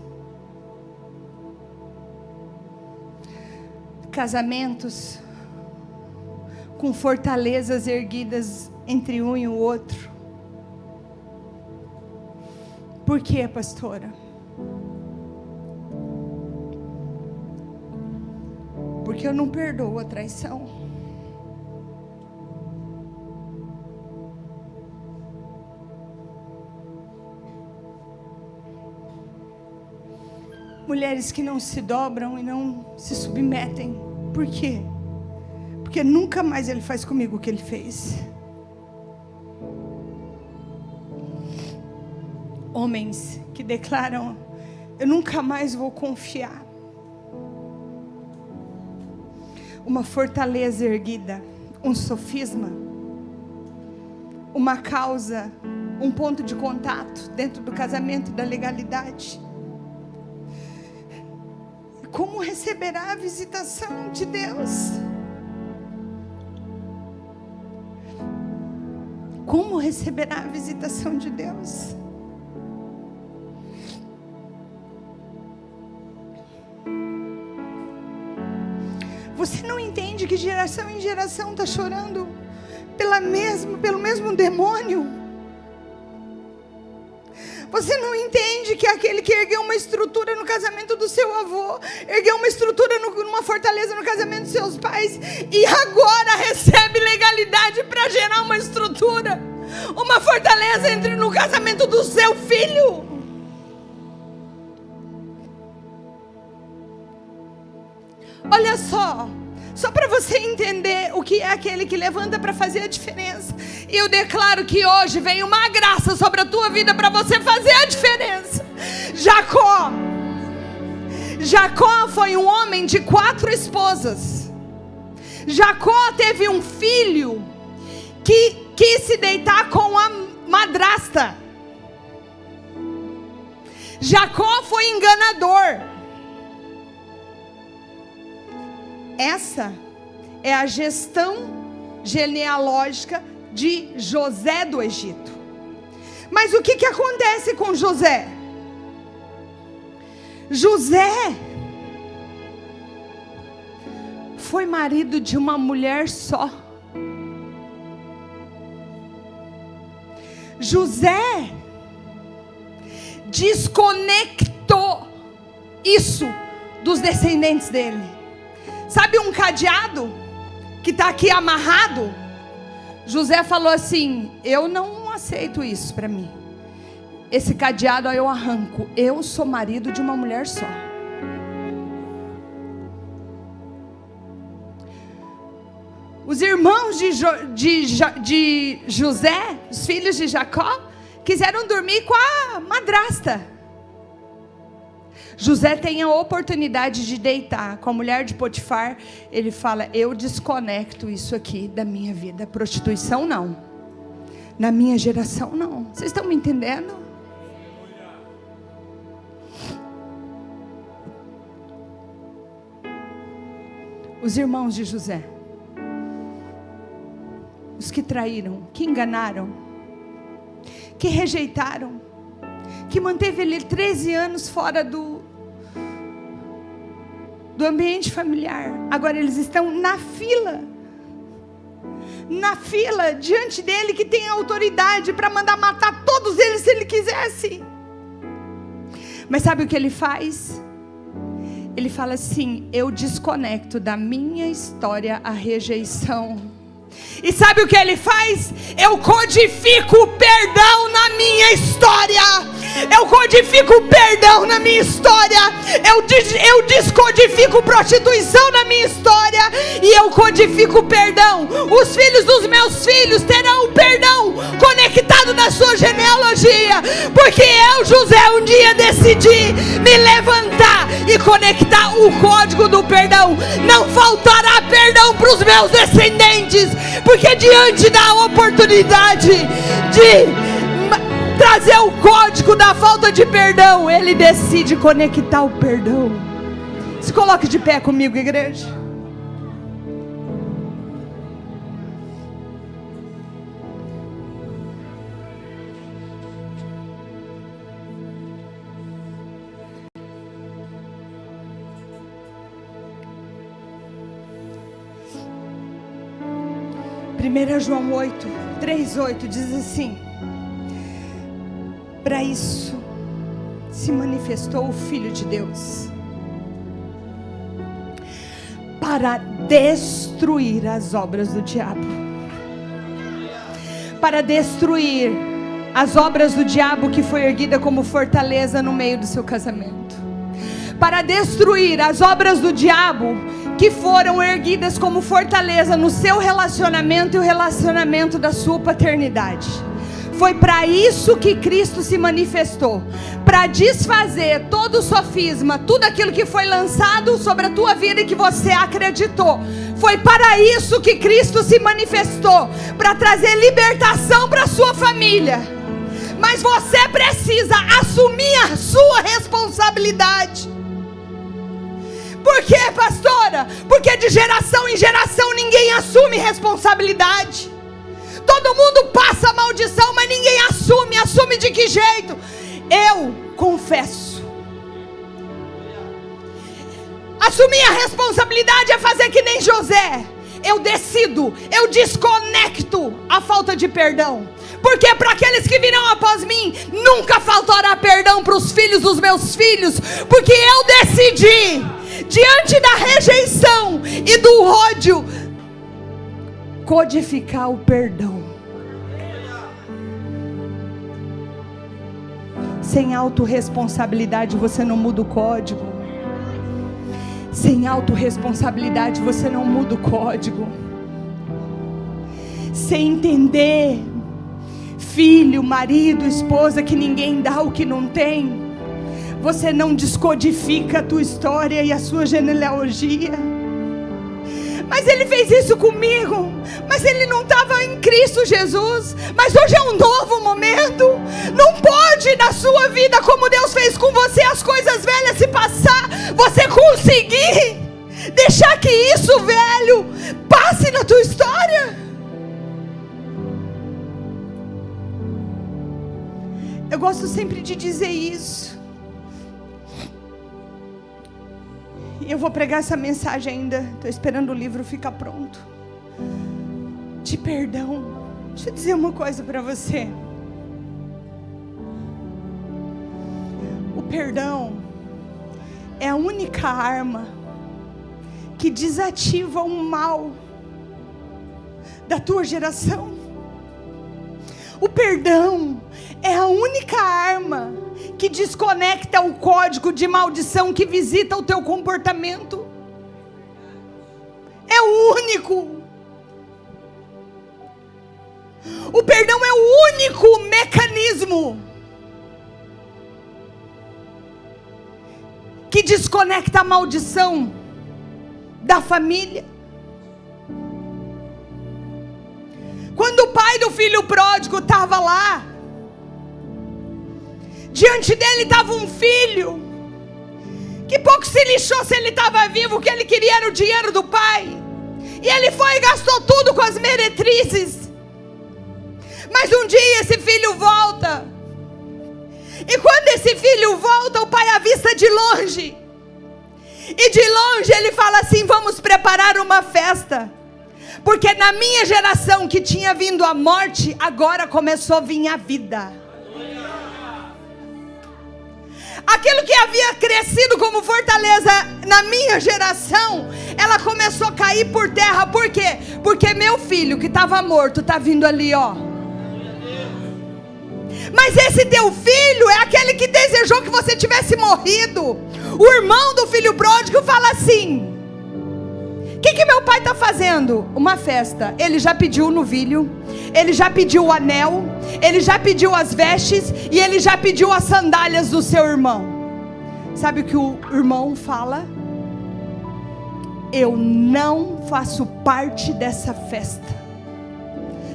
casamentos com fortalezas erguidas entre um e o outro. Por quê, pastora? Porque eu não perdoo a traição. Mulheres que não se dobram e não se submetem. Por quê? Porque nunca mais ele faz comigo o que ele fez. Homens que declaram: eu nunca mais vou confiar. Uma fortaleza erguida, um sofisma, uma causa, um ponto de contato dentro do casamento e da legalidade. Como receberá a visitação de Deus? Como receberá a visitação de Deus? Você não entende que geração em geração está chorando pelo mesmo demônio? Você não entende que aquele que ergueu uma estrutura no casamento do seu avô, ergueu uma estrutura numa fortaleza no casamento dos seus pais, e agora recebe legalidade para gerar uma estrutura, uma fortaleza no casamento do seu filho? Olha só para você entender o que é aquele que levanta para fazer a diferença. E eu declaro que hoje vem uma graça sobre a tua vida para você fazer a diferença. Jacó foi um homem de 4 esposas. Jacó teve um filho que quis se deitar com a madrasta. Jacó foi enganador. Essa é a gestão genealógica de José do Egito. Mas o que acontece com José? José foi marido de uma mulher só. José desconectou isso dos descendentes dele. Sabe um cadeado que está aqui amarrado? José falou assim: eu não aceito isso para mim. Esse cadeado eu arranco. Eu sou marido de uma mulher só. Os irmãos de José, os filhos de Jacó, quiseram dormir com a madrasta. José tem a oportunidade de deitar com a mulher de Potifar. Ele fala: eu desconecto isso aqui da minha vida. Prostituição não. Na minha geração não. Vocês estão me entendendo? Os irmãos de José, os que traíram, que enganaram, que rejeitaram, que manteve ele 13 anos fora do ambiente familiar. Agora eles estão na fila diante dele, que tem autoridade para mandar matar todos eles se ele quisesse. Mas sabe o que ele faz? Ele fala assim: eu desconecto da minha história a rejeição. E sabe o que ele faz? Eu codifico o perdão na minha história. Eu codifico o perdão na minha história. Eu descodifico prostituição na minha história. E eu codifico o perdão. Os filhos dos meus filhos terão o perdão conectado na sua genealogia. Porque eu, José, um dia decidi me levantar e conectar o código do perdão. Não faltará perdão para os meus descendentes. Porque diante da oportunidade de trazer o código da falta de perdão, ele decide conectar o perdão. Se coloque de pé comigo, igreja. 1 João 8, 3:8 diz assim: para isso se manifestou o Filho de Deus, para destruir as obras do diabo. Para destruir as obras do diabo que foi erguida como fortaleza no meio do seu casamento. Para destruir as obras do diabo que foram erguidas como fortaleza no seu relacionamento e o relacionamento da sua paternidade. Foi para isso que Cristo se manifestou, para desfazer todo o sofisma, tudo aquilo que foi lançado sobre a tua vida e que você acreditou. Foi para isso que Cristo se manifestou, para trazer libertação para a sua família. Mas você precisa assumir a sua responsabilidade. Por quê, pastora? Porque de geração em geração ninguém assume responsabilidade. Todo mundo passa maldição, mas ninguém assume. Assume de que jeito? Eu confesso. Assumir a responsabilidade é fazer que nem José. Eu decido, eu desconecto a falta de perdão. Porque para aqueles que virão após mim, nunca faltará perdão para os filhos dos meus filhos. Porque eu decidi, diante da rejeição e do ódio, codificar o perdão. Sem autorresponsabilidade você não muda o código. Sem autorresponsabilidade você não muda o código. Sem entender, filho, marido, esposa, que ninguém dá o que não tem, você não descodifica a tua história e a sua genealogia. Mas ele fez isso comigo, mas ele não estava em Cristo Jesus. Mas hoje é um novo momento. Não pode na sua vida, como Deus fez com você, as coisas velhas se passar, você conseguir deixar que isso velho passe na tua história. Eu gosto sempre de dizer isso. E eu vou pregar essa mensagem ainda. Estou esperando o livro ficar pronto. De perdão. Deixa eu dizer uma coisa para você. O perdão é a única arma que desativa o mal da tua geração. O perdão é a única arma que desconecta o código de maldição que visita o teu comportamento. É o único. O perdão é o único mecanismo que desconecta a maldição da família. Quando o pai do filho pródigo estava lá, diante dele estava um filho que pouco se lixou se ele estava vivo. O que ele queria era o dinheiro do pai, e ele foi e gastou tudo com as meretrizes. Mas um dia esse filho volta, e quando esse filho volta, o pai avista de longe, e de longe ele fala assim: vamos preparar uma festa, porque na minha geração que tinha vindo a morte, agora começou a vir a vida. Aquilo que havia crescido como fortaleza na minha geração, ela começou a cair por terra. Por quê? Porque meu filho que estava morto está vindo ali, ó. Mas esse teu filho é aquele que desejou que você tivesse morrido. O irmão do filho pródigo fala assim: o que meu pai está fazendo? Uma festa. Ele já pediu o novilho, ele já pediu o anel, ele já pediu as vestes, e ele já pediu as sandálias do seu irmão. Sabe o que o irmão fala? Eu não faço parte dessa festa.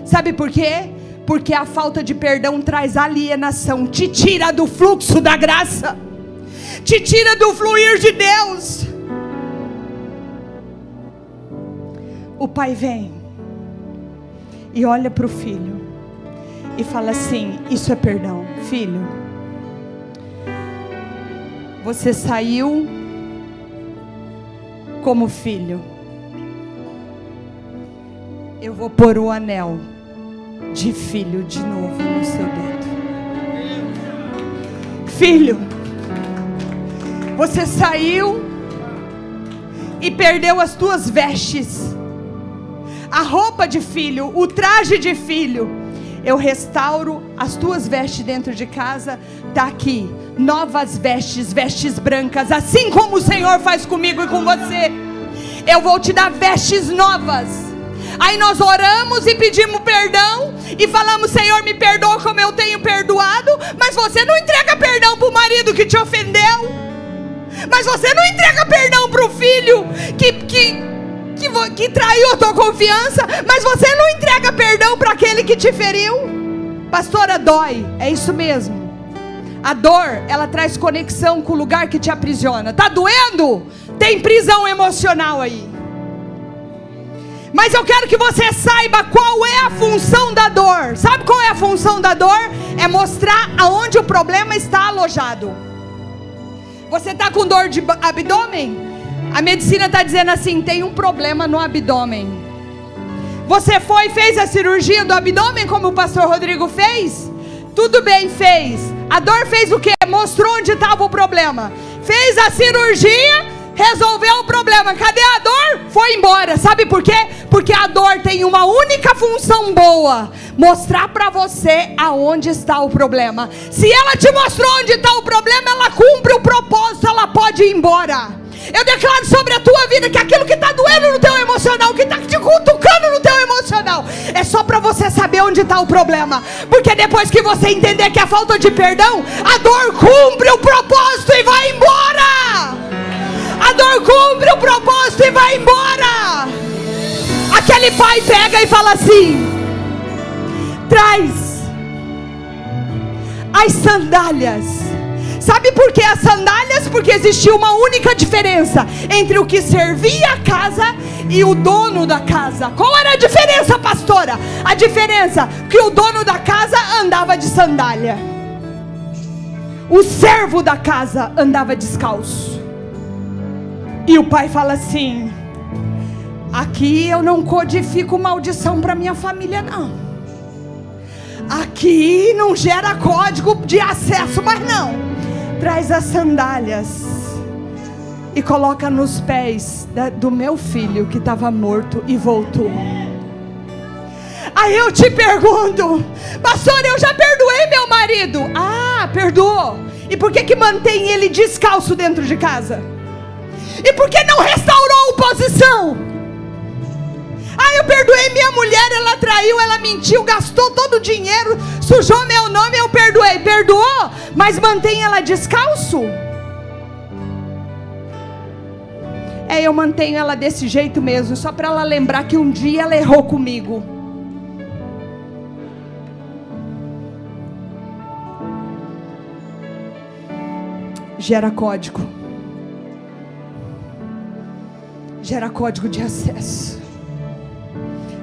Sabe por quê? Porque a falta de perdão traz alienação, te tira do fluxo da graça, te tira do fluir de Deus. O pai vem e olha para o filho e fala assim: isso é perdão, filho. Você saiu como filho, eu vou pôr o anel de filho de novo no seu dedo. Filho, você saiu e perdeu as tuas vestes, a roupa de filho, o traje de filho. Eu restauro as tuas vestes dentro de casa. Está aqui, novas vestes, vestes brancas, assim como o Senhor faz comigo e com você. Eu vou te dar vestes novas. Aí nós oramos e pedimos perdão e falamos: Senhor, me perdoa como eu tenho perdoado. Mas você não entrega perdão para o marido que te ofendeu. Mas você não entrega perdão para o filho que traiu a tua confiança. Mas você não entrega perdão para aquele que te feriu. Pastora, dói, é isso mesmo. A dor, ela traz conexão com o lugar que te aprisiona. Tá doendo? Tem prisão emocional aí. Mas eu quero que você saiba qual é a função da dor. Sabe qual é a função da dor? É mostrar aonde o problema está alojado. Você está com dor de abdômen? A medicina está dizendo assim: tem um problema no abdômen. Você foi e fez a cirurgia do abdômen, como o pastor Rodrigo fez? Tudo bem, fez. A dor fez o quê? Mostrou onde estava o problema. Fez a cirurgia, resolveu o problema. Cadê a dor? Foi embora. Sabe por quê? Porque a dor tem uma única função boa: mostrar para você aonde está o problema. Se ela te mostrou onde está o problema, ela cumpre o propósito, ela pode ir embora. Eu declaro sobre a tua vida que aquilo que está doendo no teu emocional, que está te cutucando no teu emocional, é só para você saber onde está o problema. Porque depois que você entender que é falta de perdão, a dor cumpre o propósito e vai embora. A dor cumpre o propósito e vai embora. Aquele pai pega e fala assim: traz as sandálias. Sabe por que as sandálias? Porque existia uma única diferença entre o que servia a casa e o dono da casa. Qual era a diferença, pastora? A diferença que o dono da casa andava de sandália, o servo da casa andava descalço. E o pai fala assim: aqui eu não codifico maldição para minha família, não. Aqui não gera código de acesso, mas não. Traz as sandálias e coloca nos pés do meu filho que estava morto e voltou. Aí eu te pergunto: pastor, eu já perdoei meu marido. Ah, perdoou. E por que mantém ele descalço dentro de casa? E por que não restaurou a posição? Ah, eu perdoei minha mulher, ela traiu, ela mentiu, gastou todo o dinheiro, sujou meu nome, eu perdoei. Perdoou, mas mantém ela descalço? Eu mantenho ela desse jeito mesmo, só para ela lembrar que um dia ela errou comigo. Gera código. Gera código de acesso.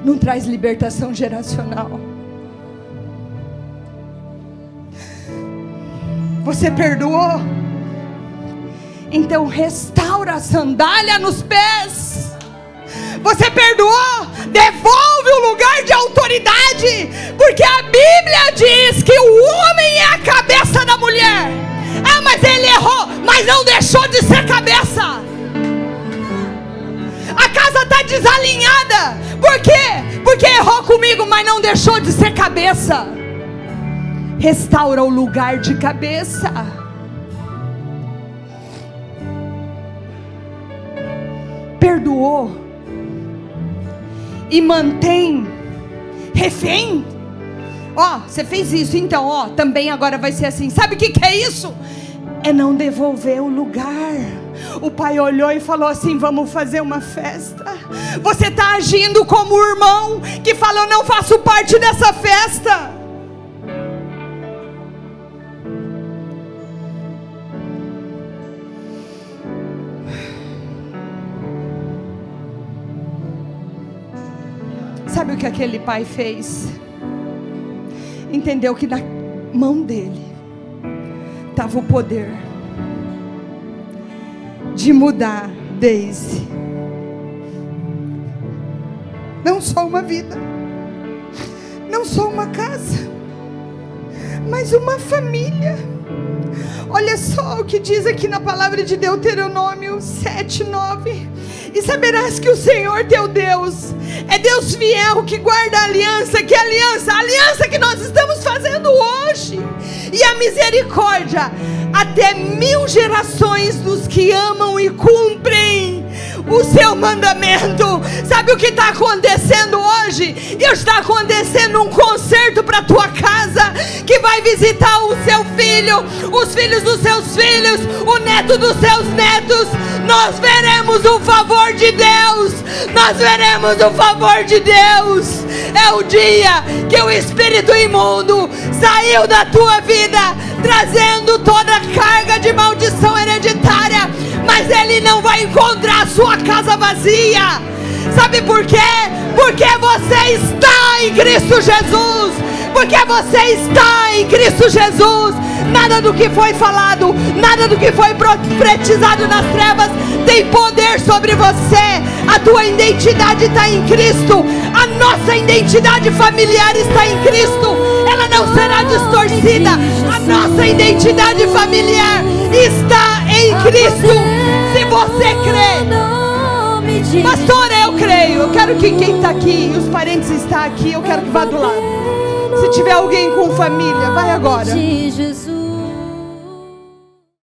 Não traz libertação geracional. Você perdoou? Então restaura a sandália nos pés. Você perdoou? Devolve o lugar de autoridade. Porque a Bíblia diz que o homem é a cabeça da mulher. Ah, mas ele errou, mas não deixou de ser cabeça. A casa está desalinhada. Por quê? Porque errou comigo, mas não deixou de ser cabeça. Restaura o lugar de cabeça. Perdoou e mantém refém. Você fez isso, então também agora vai ser assim. Sabe o que é isso? É não devolver o lugar. O pai olhou e falou assim: vamos fazer uma festa. Você está agindo como o irmão que fala: eu não faço parte dessa festa. Sabe o que aquele pai fez? Entendeu que na mão dele estava o poder de mudar Daisy. não só uma vida, não só uma casa, mas uma família. Olha só o que diz aqui na palavra de Deuteronômio 7:9. E saberás que o Senhor teu Deus é Deus fiel, que guarda a aliança. Que aliança? A aliança que nós estamos fazendo hoje. E a misericórdia até 1000 gerações dos que amam e cumprem o seu mandamento. Sabe o que está acontecendo hoje? Está acontecendo um concerto para a tua casa, que vai visitar o seu filho, os filhos dos seus filhos, o neto dos seus netos. Nós veremos o favor de Deus. Nós veremos o favor de Deus. É o dia que o espírito imundo saiu da tua vida, trazendo toda a carga de maldição hereditária, mas ele não vai encontrar a sua casa vazia. Sabe por quê? Porque você está em Cristo Jesus. Porque você está em Cristo Jesus. Nada do que foi falado, nada do que foi profetizado nas trevas tem poder sobre você. A tua identidade está em Cristo. A nossa identidade familiar está em Cristo. Ela não será distorcida. A nossa identidade familiar está em Cristo. Se você crê, pastor, eu creio. Eu quero que quem está aqui, os parentes estão aqui, eu quero que vá do lado. Se tiver alguém com família, vai agora.